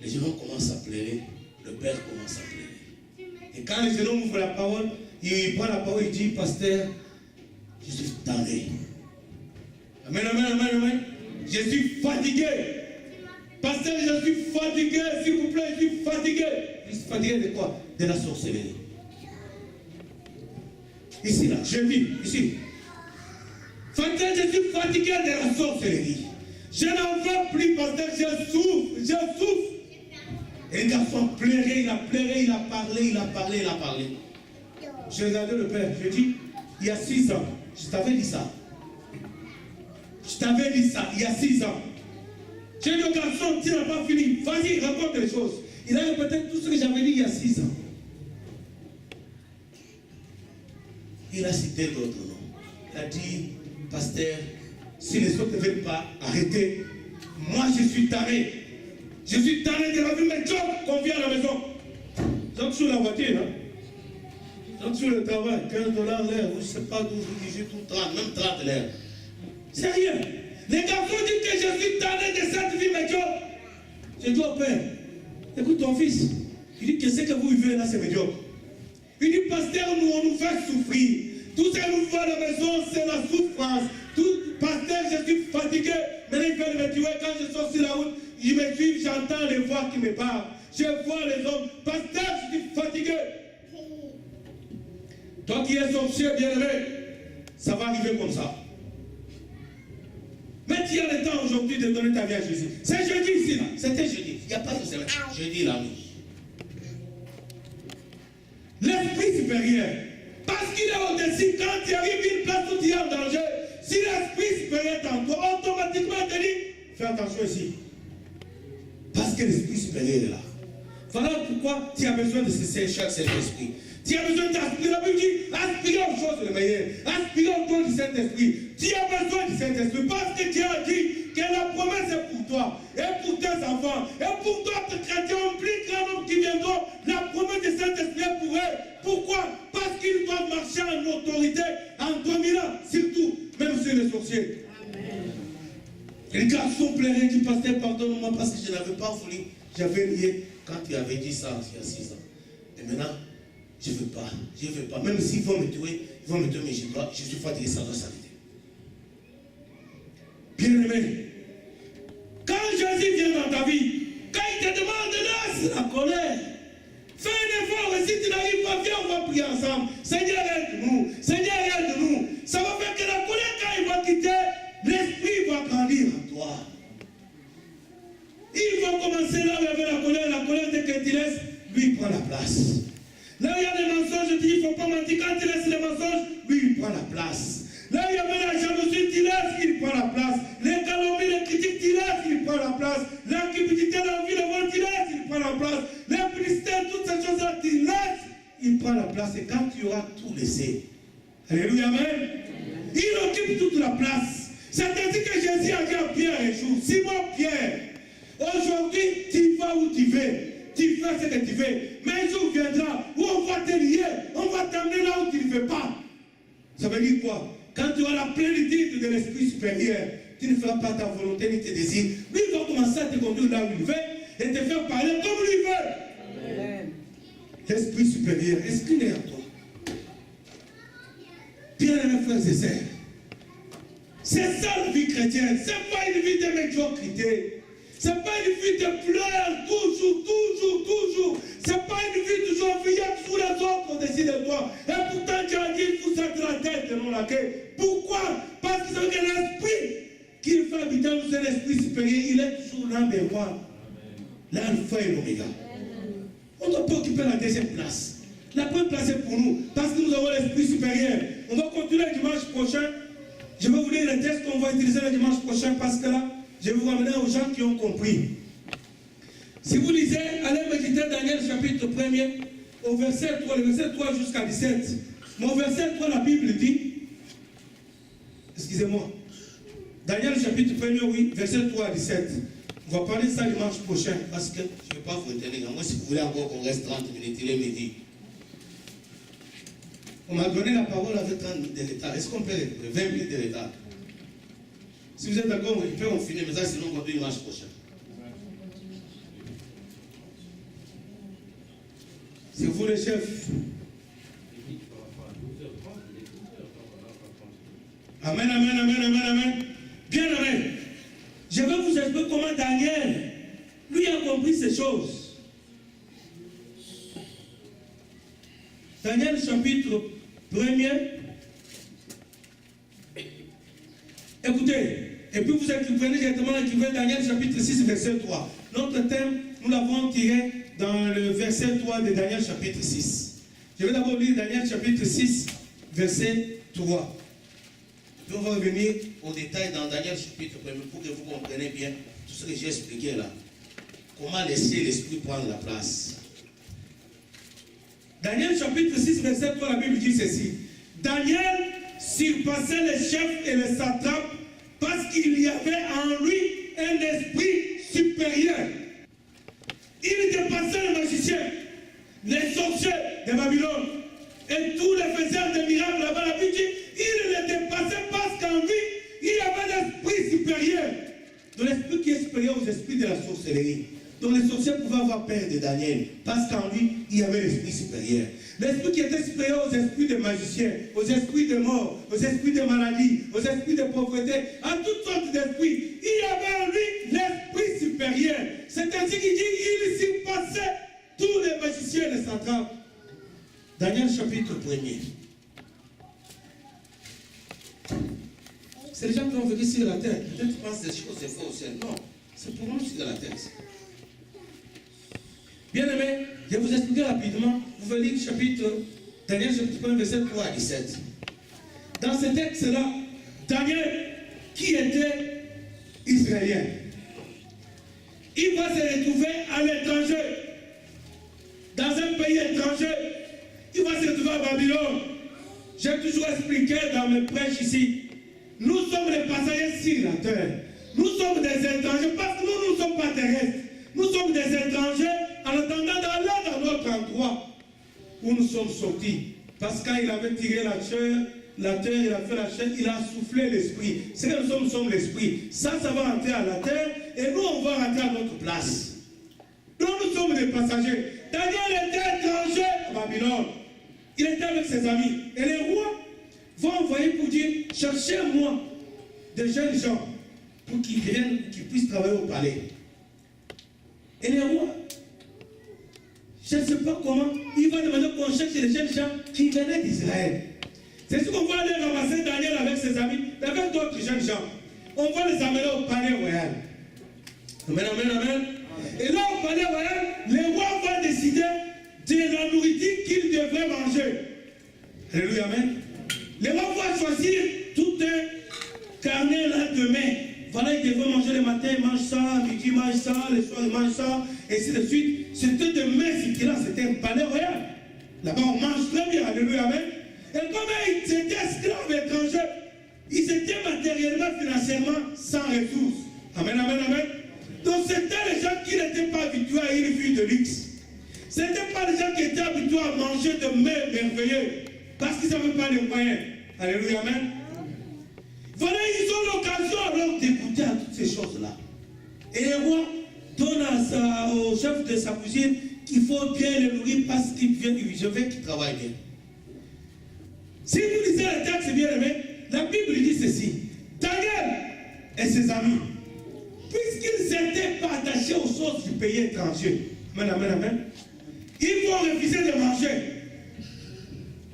Les gens commencent à pleurer, le père commence à pleurer. Et quand les gens ouvrent la parole, il prend la parole, il dit pasteur, je suis tanné. Amen, amen, amen, amen. Je suis fatigué. Pasteur, je suis fatigué, s'il vous plaît, je suis fatigué. Je suis fatigué de quoi? De la sorcellerie. Ici, là, je vis, ici. Pasteur, je suis fatigué de la sorcellerie. Je n'en veux plus, pasteur, je souffre. Et le garçon pleurait, il a pleuré, il a parlé. Je regardais le père, je dis, il y a 6 ans, je t'avais dit ça. Il y a 6 ans. J'ai dit au garçon, tu n'as pas fini, vas-y, raconte les choses. Il a répété tout ce que j'avais dit il y a 6 ans. Il a cité d'autres noms. Il a dit, pasteur, si les autres ne veulent pas arrêter, moi je suis tanné. Je suis tanné de la vie, mais job qu'on vient à la maison. Job sur la voiture, hein. Job sur le travail, 15 $ l'heure, je ne sais pas d'où je dis tout 30, même 30 l'heure. C'est rien. Les garçons disent que je suis tanné de cette vie, mais job. J'ai dit au père, écoute ton fils. Il dit que ce que vous vivez là, c'est médiocre. Il dit, pasteur, nous, on nous fait souffrir. Tout ce que nous voit à la maison, c'est la souffrance. Pasteur, je suis fatigué. Maintenant, il veut me tuer. Quand je sors sur la route, ils me suivent, j'entends les voix qui me parlent. Je vois les hommes. Pasteur, je suis fatigué. Toi qui es sorcier bien-aimé, ça va arriver comme ça. Mais tu as le temps aujourd'hui de donner ta vie à Jésus. C'est jeudi ici, là. C'était jeudi. Il n'y a pas de semaine. Jeudi, la nuit. L'esprit supérieur, parce qu'il est au-dessus, quand tu arrives à une place où tu es en danger, si l'esprit supérieur est en toi, automatiquement il te dit, fais attention ici. Parce que l'esprit supérieur est là. Voilà pourquoi tu as besoin de cesser chaque Saint-Esprit. Tu as besoin d'aspirer. La Bible dit, aspirer aux choses de meilleures. Aspirer au don du Saint-Esprit. Tu as besoin du Saint-Esprit parce que Dieu a dit que la promesse est pour toi et pour tes enfants et pour d'autres chrétiens, plus grand nombre qui viendront. La promesse du Saint-Esprit est pour eux. Pourquoi? Parce qu'ils doivent marcher en autorité, en dominant, surtout, même sur les sorciers. Amen. Les garçons pleuraient, dit pasteur, pardonne-moi parce que je n'avais pas voulu. J'avais lié quand tu avais dit ça il y a 6 ans. Et maintenant, je ne veux pas. Je ne veux pas. Même s'ils vont me tuer, mais je suis fatigué, ça doit s'arrêter. Bien aimé, quand Jésus vient dans ta vie, quand il te demande de laisser la colère, fais un effort et si tu n'arrives pas, viens, on va prier ensemble. Seigneur, aide-nous. Seigneur, aide-nous. Ça va faire que la colère, quand il va quitter, l'esprit va grandir en toi. Il va commencer là où il y avait la colère dès que tu laisses, lui il prend la place. Là où il y a des mensonges, je dis, il ne faut pas mentir, quand tu laisses les mensonges, lui il prend la place. Là où il y avait la jalousie, tu laisses, il prend la place. Les calomnies, les critiques, tu laisses, il prend la place. La cupidité, l'envie, le vol, tu laisses, il prend la place. L'impudicité, toutes ces choses-là, tu laisses, il prend la place. Et quand tu auras tout laissé, alléluia, amen, il occupe toute la place. C'est ainsi que Jésus a dit à Pierre un jour, Simon Pierre, aujourd'hui, tu vas où tu veux. Tu fais ce que tu veux. Mais un jour viendra où on va te lier, on va t'amener là où tu ne veux pas. Ça veut dire quoi? Quand tu auras la plénitude de l'esprit supérieur, tu ne feras pas ta volonté ni tes désirs. Lui, il va commencer à te conduire là où il veut et te faire parler comme lui veut. Amen. L'esprit supérieur, est-ce qu'il est en toi? Bien-aimés frères et sœurs, c'est ça la vie chrétienne. Ce n'est pas une vie de médiocrité. Ce n'est pas une vie de pleurs, toujours. Ce n'est pas une vie toujours fuyante sous les autres au-dessus de toi. Et pourtant, tu as dit, il faut sortir la tête de non laquelle. Pourquoi? Parce que c'est l'esprit qu'il fait habiter nous, c'est l'esprit supérieur. Il est toujours number one. L'alpha et l'oméga. On ne doit pas occuper la deuxième place. La première place est pour nous. Parce que nous avons l'esprit supérieur. On va continuer le dimanche prochain. Je vais vous lire les textes qu'on va utiliser le dimanche prochain parce que là, je vais vous ramener aux gens qui ont compris. Si vous lisez, allez méditer Daniel chapitre 1er, au verset 3, le verset 3 jusqu'à 17. Mais au verset 3, la Bible dit, excusez-moi, Daniel chapitre 1er, oui, verset 3 à 17. On va parler de ça dimanche prochain parce que je ne vais pas vous retenir. Moi, si vous voulez encore qu'on reste 30 minutes, il est midi. On m'a donné la parole avec 30 minutes de retard. Est-ce qu'on peut 20 minutes de retard? Si vous êtes d'accord, on peut en finir, mais ça, sinon on continue dimanche prochain. C'est vous les chefs. Amen, amen, amen, amen, amen. Bien, amen. Je vais vous expliquer comment Daniel, lui, a compris ces choses. Daniel chapitre 1er. Écoutez, et puis vous prenez directement l'équivalent Daniel chapitre 6, verset 3. Notre thème, nous l'avons tiré dans le verset 3 de Daniel chapitre 6. Je vais d'abord lire Daniel chapitre 6, verset 3. Puis on va revenir au détail dans Daniel chapitre 1 pour que vous compreniez bien tout ce que j'ai expliqué là. Comment laisser l'esprit prendre la place. Daniel chapitre 6, verset 3, la Bible dit ceci. Daniel surpassait les chefs et les satrapes parce qu'il y avait en lui un esprit supérieur. Il dépassait les magiciens, les sorciers de Babylone et tous les faiseurs de miracles là-bas. La Bible dit, il les dépassait parce qu'en lui, il y avait l'esprit supérieur. Donc l'esprit qui est supérieur aux esprits de la sorcellerie. Donc les sorciers pouvaient avoir peur de Daniel parce qu'en lui, il y avait l'esprit supérieur. L'esprit qui était supérieur aux esprits des magiciens, aux esprits de mort, aux esprits de maladie, aux esprits de pauvreté, à toutes sortes d'esprits. Il y avait en lui l'esprit supérieur. C'est ainsi qu'il dit, il surpassait tous les magiciens et les satrapes. Daniel chapitre 1er. C'est les gens qui ont vécu sur la terre. Peut-être qu'ils pensent que des choses c'est faux au ciel. Non, c'est pour nous sur la terre. Bien aimé, je vais vous expliquer rapidement. Vous allez lire Daniel chapitre 1, verset 3 à 17. Dans ce texte-là, Daniel, qui était israélien, il va se retrouver à l'étranger, dans un pays étranger. Il va se retrouver à Babylone. J'ai toujours expliqué dans mes prêches ici. Nous sommes les passagers sur la terre. Nous sommes des étrangers parce que nous ne sommes pas terrestres. Nous sommes des étrangers en attendant d'aller dans notre endroit où nous sommes sortis. Parce que quand il avait tiré la chair, la terre, il a fait la chair, il a soufflé l'esprit. C'est que nous sommes l'esprit. Ça va entrer à la terre et nous, on va rentrer à notre place. Donc nous sommes des passagers. Daniel était étranger à Babylone. Il était avec ses amis. Et les rois vont envoyer pour dire, cherchez-moi des jeunes gens pour qu'ils viennent, qu'ils puissent travailler au palais. Et les rois, je ne sais pas comment, il va demander qu'on cherche les jeunes gens qui venaient d'Israël. C'est ce qu'on va aller ramasser Daniel avec ses amis, avec d'autres jeunes gens. On va les amener au palais royal. Amen, amen, amen. Et là, au palais royal, les rois vont décider de la nourriture qu'ils devraient manger. Alléluia, amen. Les rois vont choisir tout un carnet là demain. Voilà, ils devraient manger le matin, ils mangent ça, midi, ils mangent ça, le soir, ils mangent ça, et ainsi de suite. C'était de mai, là, c'était un palais royal. Là-bas, on mange très bien, alléluia, amen. Et comme ils étaient esclaves étrangers, ils étaient matériellement, financièrement, sans ressources. Amen, amen, amen. Donc, c'était les gens qui n'étaient pas habitués à une vie de luxe. Ce n'étaient pas les gens qui étaient habitués à manger de mets merveilleux, parce qu'ils n'avaient pas les moyens. Alléluia, amen. Voilà, ils ont l'occasion alors d'écouter à toutes ces choses-là. Et les rois donnent au chef de sa cuisine qu'il faut bien le nourrir parce qu'il vient, je veux qu'il travaille bien. Si vous lisez le texte bien aimé, la Bible dit ceci. Daniel et ses amis, puisqu'ils n'étaient pas attachés aux choses du pays étranger, amen, amen, amen, ils vont refuser de manger.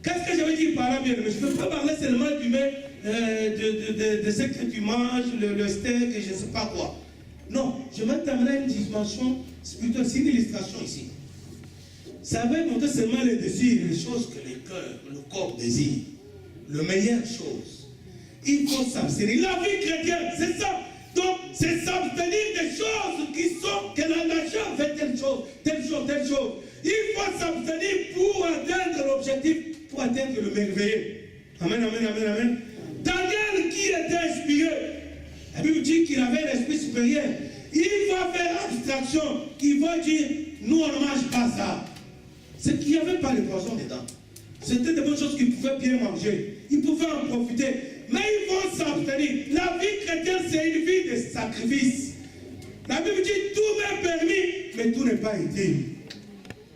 Qu'est-ce que j'avais dit par là bien aimé? Je ne peux pas parler seulement du mets, de ce que tu manges, le steak et je ne sais pas quoi. Non, je vais t'amener une dimension spirituelle, c'est une illustration ici. Ça va montrer seulement les désirs, les choses que le corps désire. Les meilleures choses. Il faut s'abstenir. La vie chrétienne, c'est ça. Donc, c'est s'abstenir des choses qui sont, que la nation fait telle chose, telle chose, telle chose. Il faut s'abstenir pour atteindre l'objectif, pour atteindre le merveilleux. Amen, amen, amen, amen. Daniel qui était inspiré, la Bible dit qu'il avait l'esprit supérieur. Il va faire abstraction. Il va dire, nous on ne mange pas ça. C'est qu'il n'y avait pas de poisson dedans. C'était des bonnes choses qu'ils pouvaient bien manger. Ils pouvaient en profiter. Mais ils vont s'abstenir. La vie chrétienne, c'est une vie de sacrifice. La Bible dit, tout m'est permis, mais tout n'est pas utile.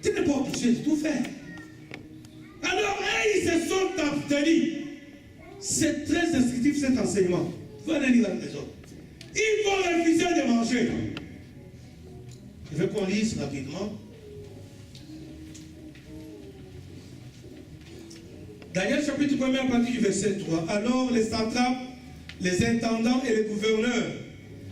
Tu n'es pas obligé de tout faire. Alors, ils se sont abstenus. C'est très instructif cet enseignement. Vous allez lire à la maison. Ils vont refuser de manger. Je veux qu'on lise rapidement. Daniel chapitre 1 à partir du verset 3. Alors les satrapes, les intendants et les gouverneurs,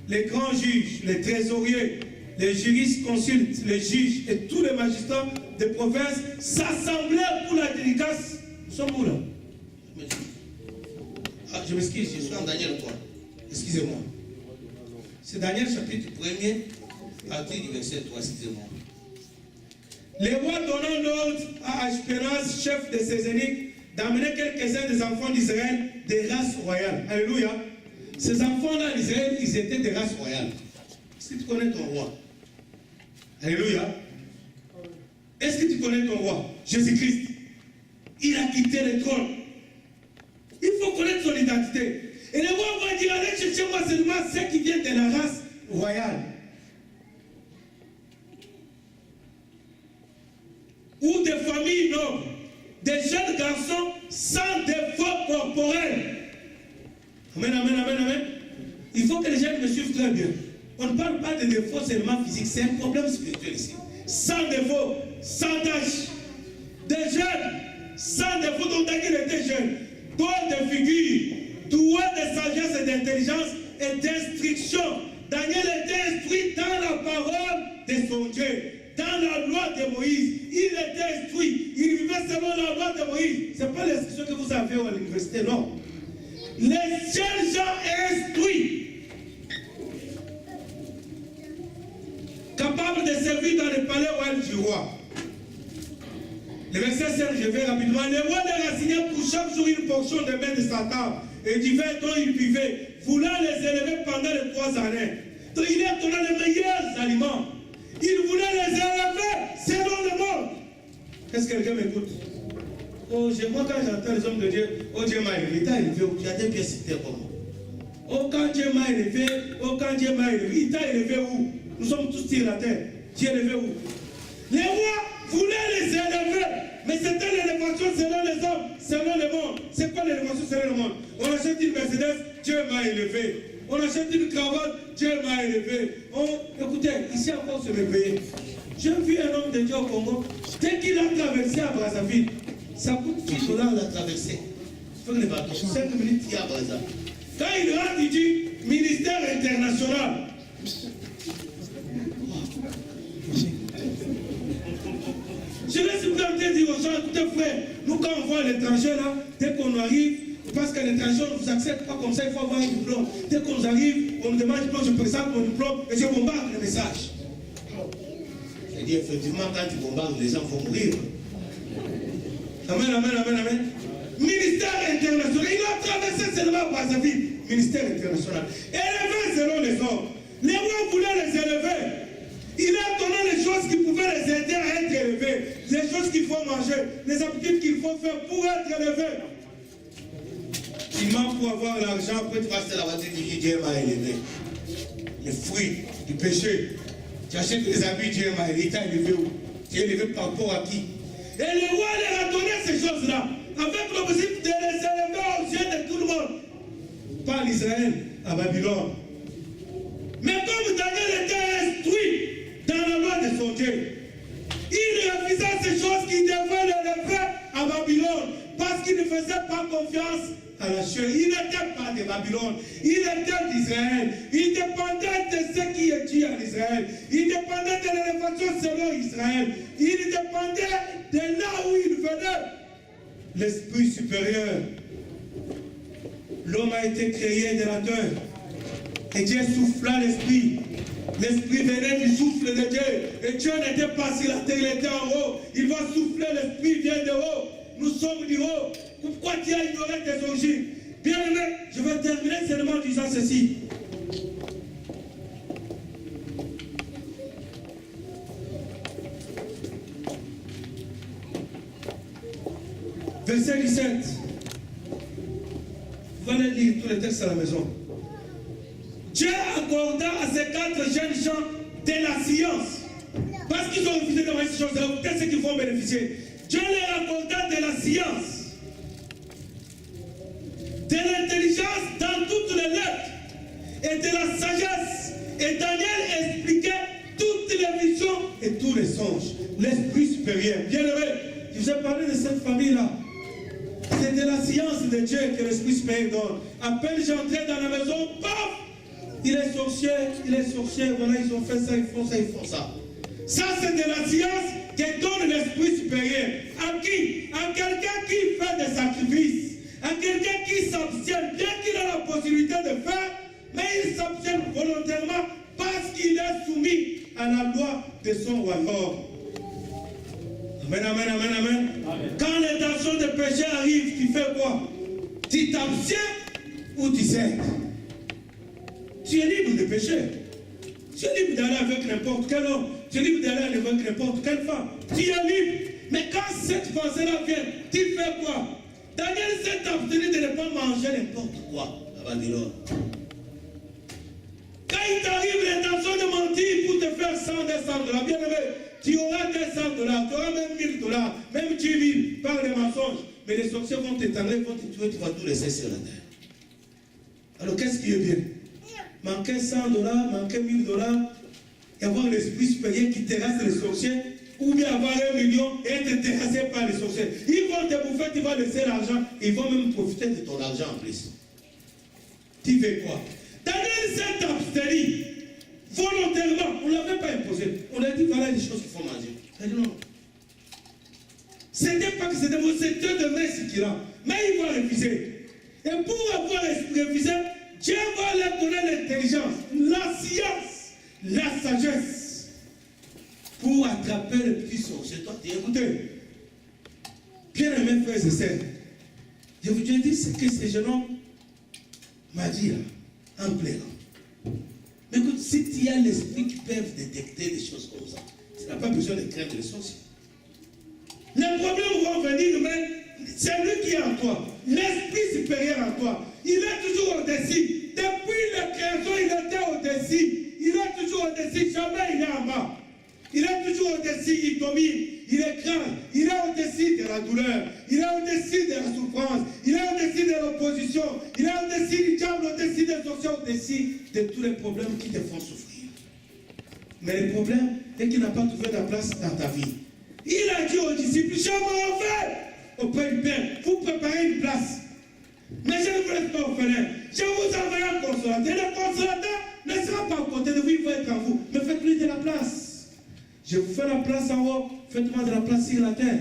les grands juges, les trésoriers, les juristes consultes, les juges et tous les magistrats des provinces s'assemblèrent pour la dédicace. Nous sommes où là? Ah, je m'excuse, je suis en Daniel 3. Excusez-moi. C'est Daniel chapitre 1 partir du verset 3, excusez-moi. Les rois donnant l'ordre à Ashpenaz, chef de ses eunuques, d'amener quelques-uns des enfants d'Israël des races royales. Alléluia. Ces enfants-là d'Israël, ils étaient des races royales. Est-ce que tu connais ton roi? Alléluia. Est-ce que tu connais ton roi? Jésus-Christ. Il a quitté le trône. Il faut connaître son identité. Et le roi va dire, allez chercher-moi seulement ceux qui viennent de la race royale. Ou des familles nobles. Des jeunes garçons sans défaut corporel. Amen, amen, amen, amen. Il faut que les gens me suivent très bien. On ne parle pas de défaut seulement physique, c'est un problème spirituel ici. Sans défaut, sans tâche. Des jeunes sans défaut, dont Daniel était jeune. Beau de figure, doué de sagesse et d'intelligence et d'instruction. Daniel était instruit dans la parole de son Dieu. Dans la loi de Moïse, il était instruit. Il vivait selon la loi de Moïse. Ce n'est pas l'instruction que vous avez à l'université, non. Les jeunes gens instruits, capables de servir dans le palais royal du roi. Le verset 7, je vais rapidement. Le roi leur assignait pour chaque jour une portion de pain de sa table et du vin dont il buvait, voulant les élever pendant les 3 années. Donc il leur donnait les meilleurs aliments. Il voulait les élever selon le monde. Est-ce que quelqu'un m'écoute? Oh, moi, quand j'entends les hommes de Dieu, oh, Dieu m'a élevé, t'as élevé, tu as des pièces sur terre comme moi. Oh, quand Dieu m'a élevé, il t'a élevé où? Nous sommes tous sur la terre. Dieu élevé où? Les rois voulaient les élever, mais c'était l'élévation selon les hommes, selon le monde. C'est quoi l'élévation selon le monde? On achète une Mercedes, Dieu m'a élevé. On achète une cravate, Dieu m'a élevé. Écoutez, ici encore se réveiller. J'ai vu un homme de Dieu au Congo, dès qu'il a traversé à Brazzaville, ça coûte $10 la traversée. Il faut que les bateaux, 5 minutes, il y a Brazzaville. Quand il rentre, il dit ministère international. Je laisse planter dire aux gens, écoutez frère, nous quand on voit l'étranger là, dès qu'on arrive, parce que l'étranger ne nous accepte pas comme ça, il faut avoir un diplôme. Dès qu'on arrive, on me demande diplôme, je présente mon diplôme et je bombarde le message. Je dis effectivement, quand tu bombardes, les gens vont mourir. Amen, amen, amen, amen. Ministère international, il a traversé seulement Brazzaville. Ministère international. Élevé selon les hommes. Les rois voulaient les élever. Il a donné les choses qui pouvaient les aider à être élevés. Les choses qu'il faut manger. Les habitudes qu'il faut faire pour être élevés. Il manque pour avoir l'argent. Après, tu vas acheter la voiture qui dit Dieu m'a élevé. Les fruits du péché. Tu achètes des habits, Dieu m'a élevé. Il t'a élevé où? Tu es élevé par rapport à qui? Et le roi leur a donné ces choses-là. Avec l'objectif de les élever aux yeux de tout le monde. Pas en Israël, à Babylone. Mais comme Daniel était instruit dans la loi de son Dieu, il refusait ces choses qui devaient l'élever à Babylone parce qu'il ne faisait pas confiance à la chair. Il n'était pas de Babylone, il était d'Israël. Il dépendait de ce qui est dit en Israël. Il dépendait de l'élévation selon Israël. Il dépendait de là où il venait. L'esprit supérieur. L'homme a été créé de la terre. Et Dieu souffla l'esprit. L'esprit venait du souffle de Dieu. Et Dieu n'était pas sur la terre, il était en haut. Il va souffler, l'esprit vient de haut. Nous sommes du haut. Pourquoi tu as ignoré tes origines? Bien aimé, je vais terminer seulement en disant ceci. Verset 17. Vous allez lire tous les textes à la maison. Dieu accorda à ces 4 jeunes gens de la science. Parce qu'ils ont refusé de voir ces choses-là, qu'est-ce qu'ils vont bénéficier? Dieu leur accorda de la science, de l'intelligence dans toutes les lettres et de la sagesse. Et Daniel expliquait toutes les visions et tous les songes. L'esprit supérieur. Bien aimé, je vous ai parlé de cette famille-là. C'est de la science de Dieu que l'esprit supérieur donne. À peine j'entrais dans la maison, paf! Il est sorcier, voilà, ils ont fait ça, ils font ça, ils font ça. Ça, c'est de la science que donne l'esprit supérieur. À qui? À quelqu'un qui fait des sacrifices. À quelqu'un qui s'abstient, bien qu'il a la possibilité de faire, mais il s'abstient volontairement parce qu'il est soumis à la loi de son royaume. Amen, amen, amen, amen. Quand l'intention de péché arrive, tu fais quoi? Tu t'abstiens ou tu cèdes? Tu es libre de pécher. Tu es libre d'aller avec n'importe quel homme. Tu es libre d'aller avec n'importe quelle femme. Tu es libre. Mais quand cette pensée-là vient, tu fais quoi? Daniel s'est abstenu de ne pas manger n'importe quoi à Babylone. Quand il t'arrive l'intention de mentir pour te faire 100, 200 dollars, bien aimé, tu auras 200 dollars, tu auras même 1000 dollars, même 10 000 par des mensonges. Mais les sorciers vont t'étendre, vont te tuer, tu vas tout laisser sur la terre. Alors qu'est-ce qui est bien? Manquer 100 dollars, manquer 1000 dollars, et avoir l'esprit supérieur qui terrasse les sorciers, ou bien avoir 1 million et être terrassé par les sorciers. Ils vont te bouffer, tu vas laisser l'argent, ils vont même profiter de ton argent en plus. Tu fais quoi? Daniel s'est abstenu volontairement, on ne l'avait pas imposé. On a dit voilà les choses qu'il faut manger. Il a dit non. C'était pas que c'était mon secteur de merci qu'il a, mais il va refuser. Et pour avoir refusé, Dieu va leur donner l'intelligence, la science, la sagesse pour attraper le petit sorcier. Toi, tu écoutez. Bien aimé frères et sœurs, je vous ai dit ce que ce jeune homme m'a dit là, en pleurant. Mais écoute, si tu as l'esprit qui peut détecter des choses comme ça, tu n'as pas besoin de craindre les sorciers. Les problèmes vont venir, mais c'est lui qui est en toi. L'esprit supérieur en toi. Il est toujours au-dessus. Depuis la création, il était au-dessus. Il est toujours au-dessus. Jamais il est en bas. Il est toujours au-dessus. Il domine. Il écrase. Il est au-dessus de la douleur. Il est au-dessus de la souffrance. Il est au-dessus de l'opposition. Il est au-dessus du diable, au-dessus des sorciers, au-dessus de tous les problèmes qui te font souffrir. Mais le problème est qu'il n'a pas trouvé ta place dans ta vie. Il a dit aux disciples, je m'en vais auprès du Père, vous préparez une place. Mais je ne vous laisse pas orphelin. Je vous enverrai un consolateur. Le consolateur ne sera pas à côté de vous, il va être en vous. Mais faites-lui de la place. Je vous fais la place en haut, faites-moi de la place sur la terre.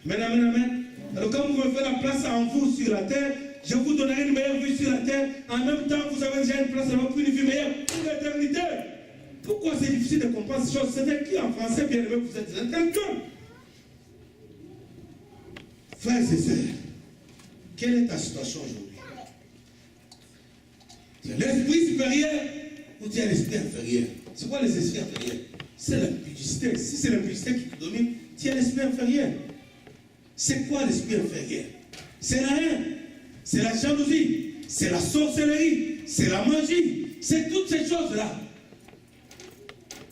Amen, amen, amen. Alors quand vous me faites la place en vous sur la terre, je vous donnerai une meilleure vue sur la terre. En même temps, vous avez déjà une place là-bas pour une vue meilleure pour l'éternité. Pourquoi c'est difficile de comprendre ces choses? C'est écrit en français, bien aimé, vous êtes des intellectuels. Frères et sœurs, quelle est ta situation aujourd'hui? Tu as l'esprit supérieur ou tu as l'esprit inférieur? C'est quoi les esprits inférieurs? C'est l'impudicité. Si c'est l'impudicité qui te domine, tu as l'esprit inférieur. C'est quoi l'esprit inférieur? C'est la haine, c'est la jalousie, c'est la sorcellerie, c'est la magie, c'est toutes ces choses-là.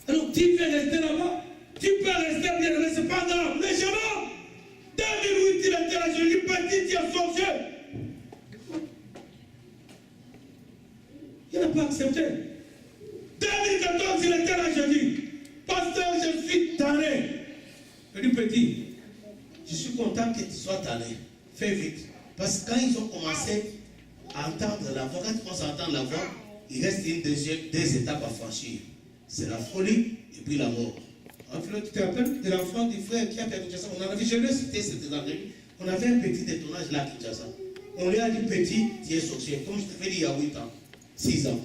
Alors tu peux rester là-bas, tu peux rester bien là, c'est pas grave. Mais je vois, 2008 il était là, je dis petit, tu es sorcier. Il n'a pas accepté. 2014 il était là, je dis, pasteur, je suis tanné. Je dis petit, je suis content que tu sois tanné. Fais vite. Parce que quand ils ont commencé à entendre la voix, quand tu commences à entendre la voix, il reste deux étapes à franchir. C'est la folie et puis la mort. En fait, tu te rappelles de l'enfant du frère qui a perdu Kinshasa? On en avait, je l'ai cité cette année. On avait un petit détonnage là à Kinshasa. On lui a dit petit, tu es sorcier. Comme je te fais dit il y a 8 ans, 6 ans.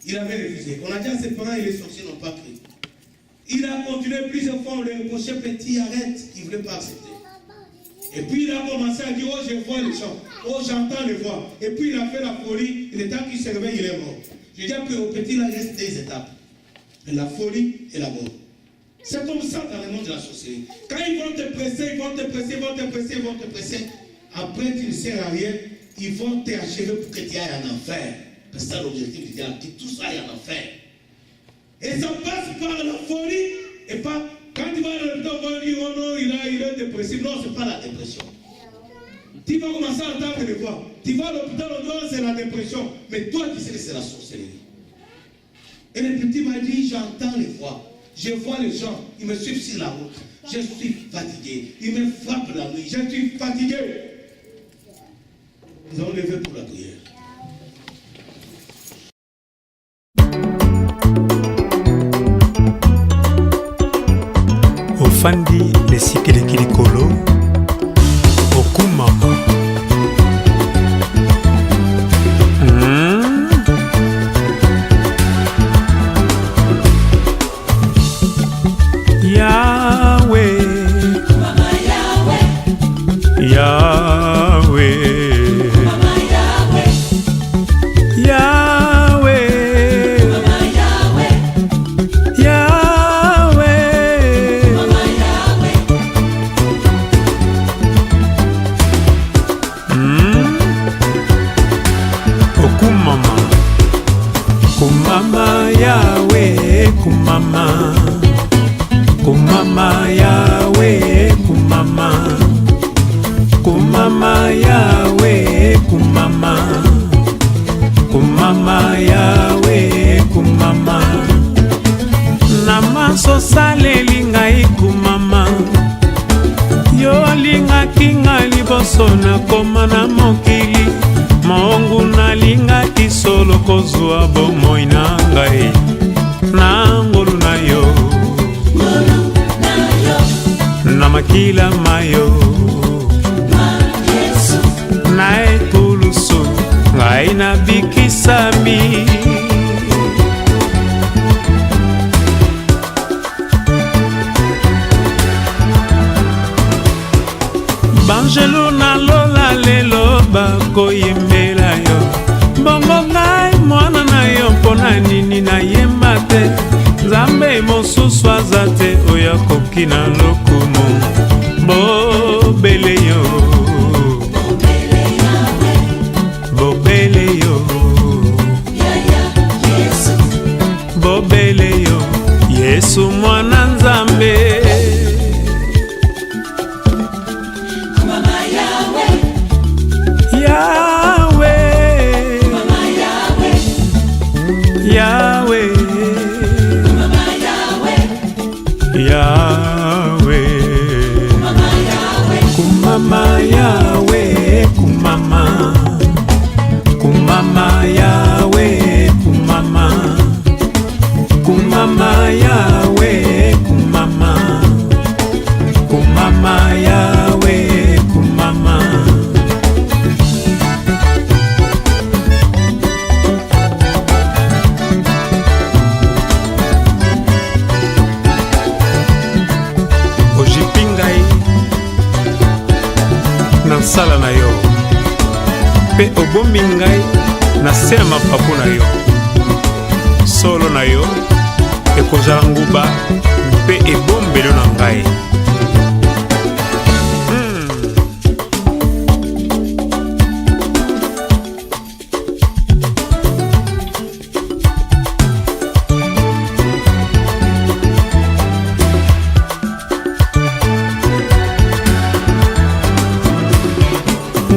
Il avait refusé. On a dit à ses parents, il est sorcier, n'ont pas cru. Il a continué plusieurs fois, on lui reprochait petit, arrête. Il ne voulait pas accepter. Et puis il a commencé à dire, oh je vois les chants, oh j'entends les voix. Et puis il a fait la folie, et le temps qu'il se réveille, il est mort. Je dis qu'au petit, il reste des étapes. La folie et la mort. C'est comme ça dans le monde de la sorcellerie. Quand ils vont te presser, ils vont te presser, ils vont te presser, ils vont te presser. Après, tu ne sers à rien. Ils vont t'achever pour que tu ailles en enfer. C'est ça l'objectif du diable, que tout ça aille en enfer. Et ça passe par la folie et pas. Quand tu vas à l'hôpital, on va dire, oh non, il est dépressif. Non, ce n'est pas la dépression. Tu vas commencer à entendre les voix. Tu vas à l'hôpital, on dit, oh, c'est la dépression. Mais toi, tu sais que c'est la sorcellerie. Et le petit m'a dit, j'entends les voix, je vois les gens, ils me suivent sur la route, je suis fatigué, ils me frappent la nuit, je suis fatigué. Nous allons lever pour la prière. Ofandi lesikiliki likolo okumama Yahweh, Mama Yahweh, Yahweh, Mama Yahweh, Yahweh, Mama Yahweh, Yahweh, Mama Yahweh, Okumama, kumama Yahweh, kumama. Kumama Yahweh, kumama. Kumama Yahweh, kumama. Kumama Yahweh, kumama. Namaso saleli ngai kumama. Yo lingaki ngai liboso nakoma na mokili. Mongu nalingaki solo kozwa bomoi na ngai. Na ngolu na yo. Na makila mayo Yesu, na ekulusu ngai na bikisami banjelu na lola lelo bakoyembela yo bongo ngai mwana na yo mpona nini nayemba te Nzambe mosusu aza te oyo akoki na lokumu bobele yo bobele yo Yesu mwana Nzambe. Kumama Yahweh, Yahweh, Kumama Yahweh, Yahweh, Kumama Yahweh, Yahweh, Kumama Yahweh, kumama Yahweh, kumama, kumama Yahweh, kumama, kumama Yahweh, kumama, kumama Yahweh, kumama. Ojipi ngai na nsala na yo mpe obombi ngai na se ya mapapu na yo. Solo na yo ekozala nguba mpe ebombelo na ngai.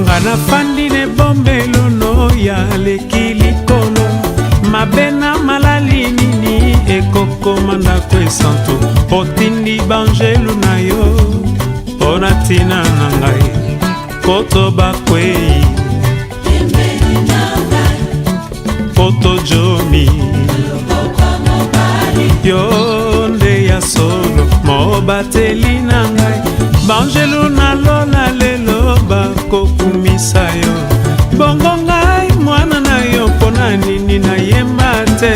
Nga nafandi ne bombelo no ya leki likolo mabe na malali nini ekokoma ndako esantu otindi banjelu na yo mpona ntina na ngai poto bakwei pembeni na ngai, poto jomi loboko mobali, yo nde ya solo mobateli na ngai banjelu na lola lelo bakokumisa yo bongo ngai mwana na yo mpona nini nayemba te.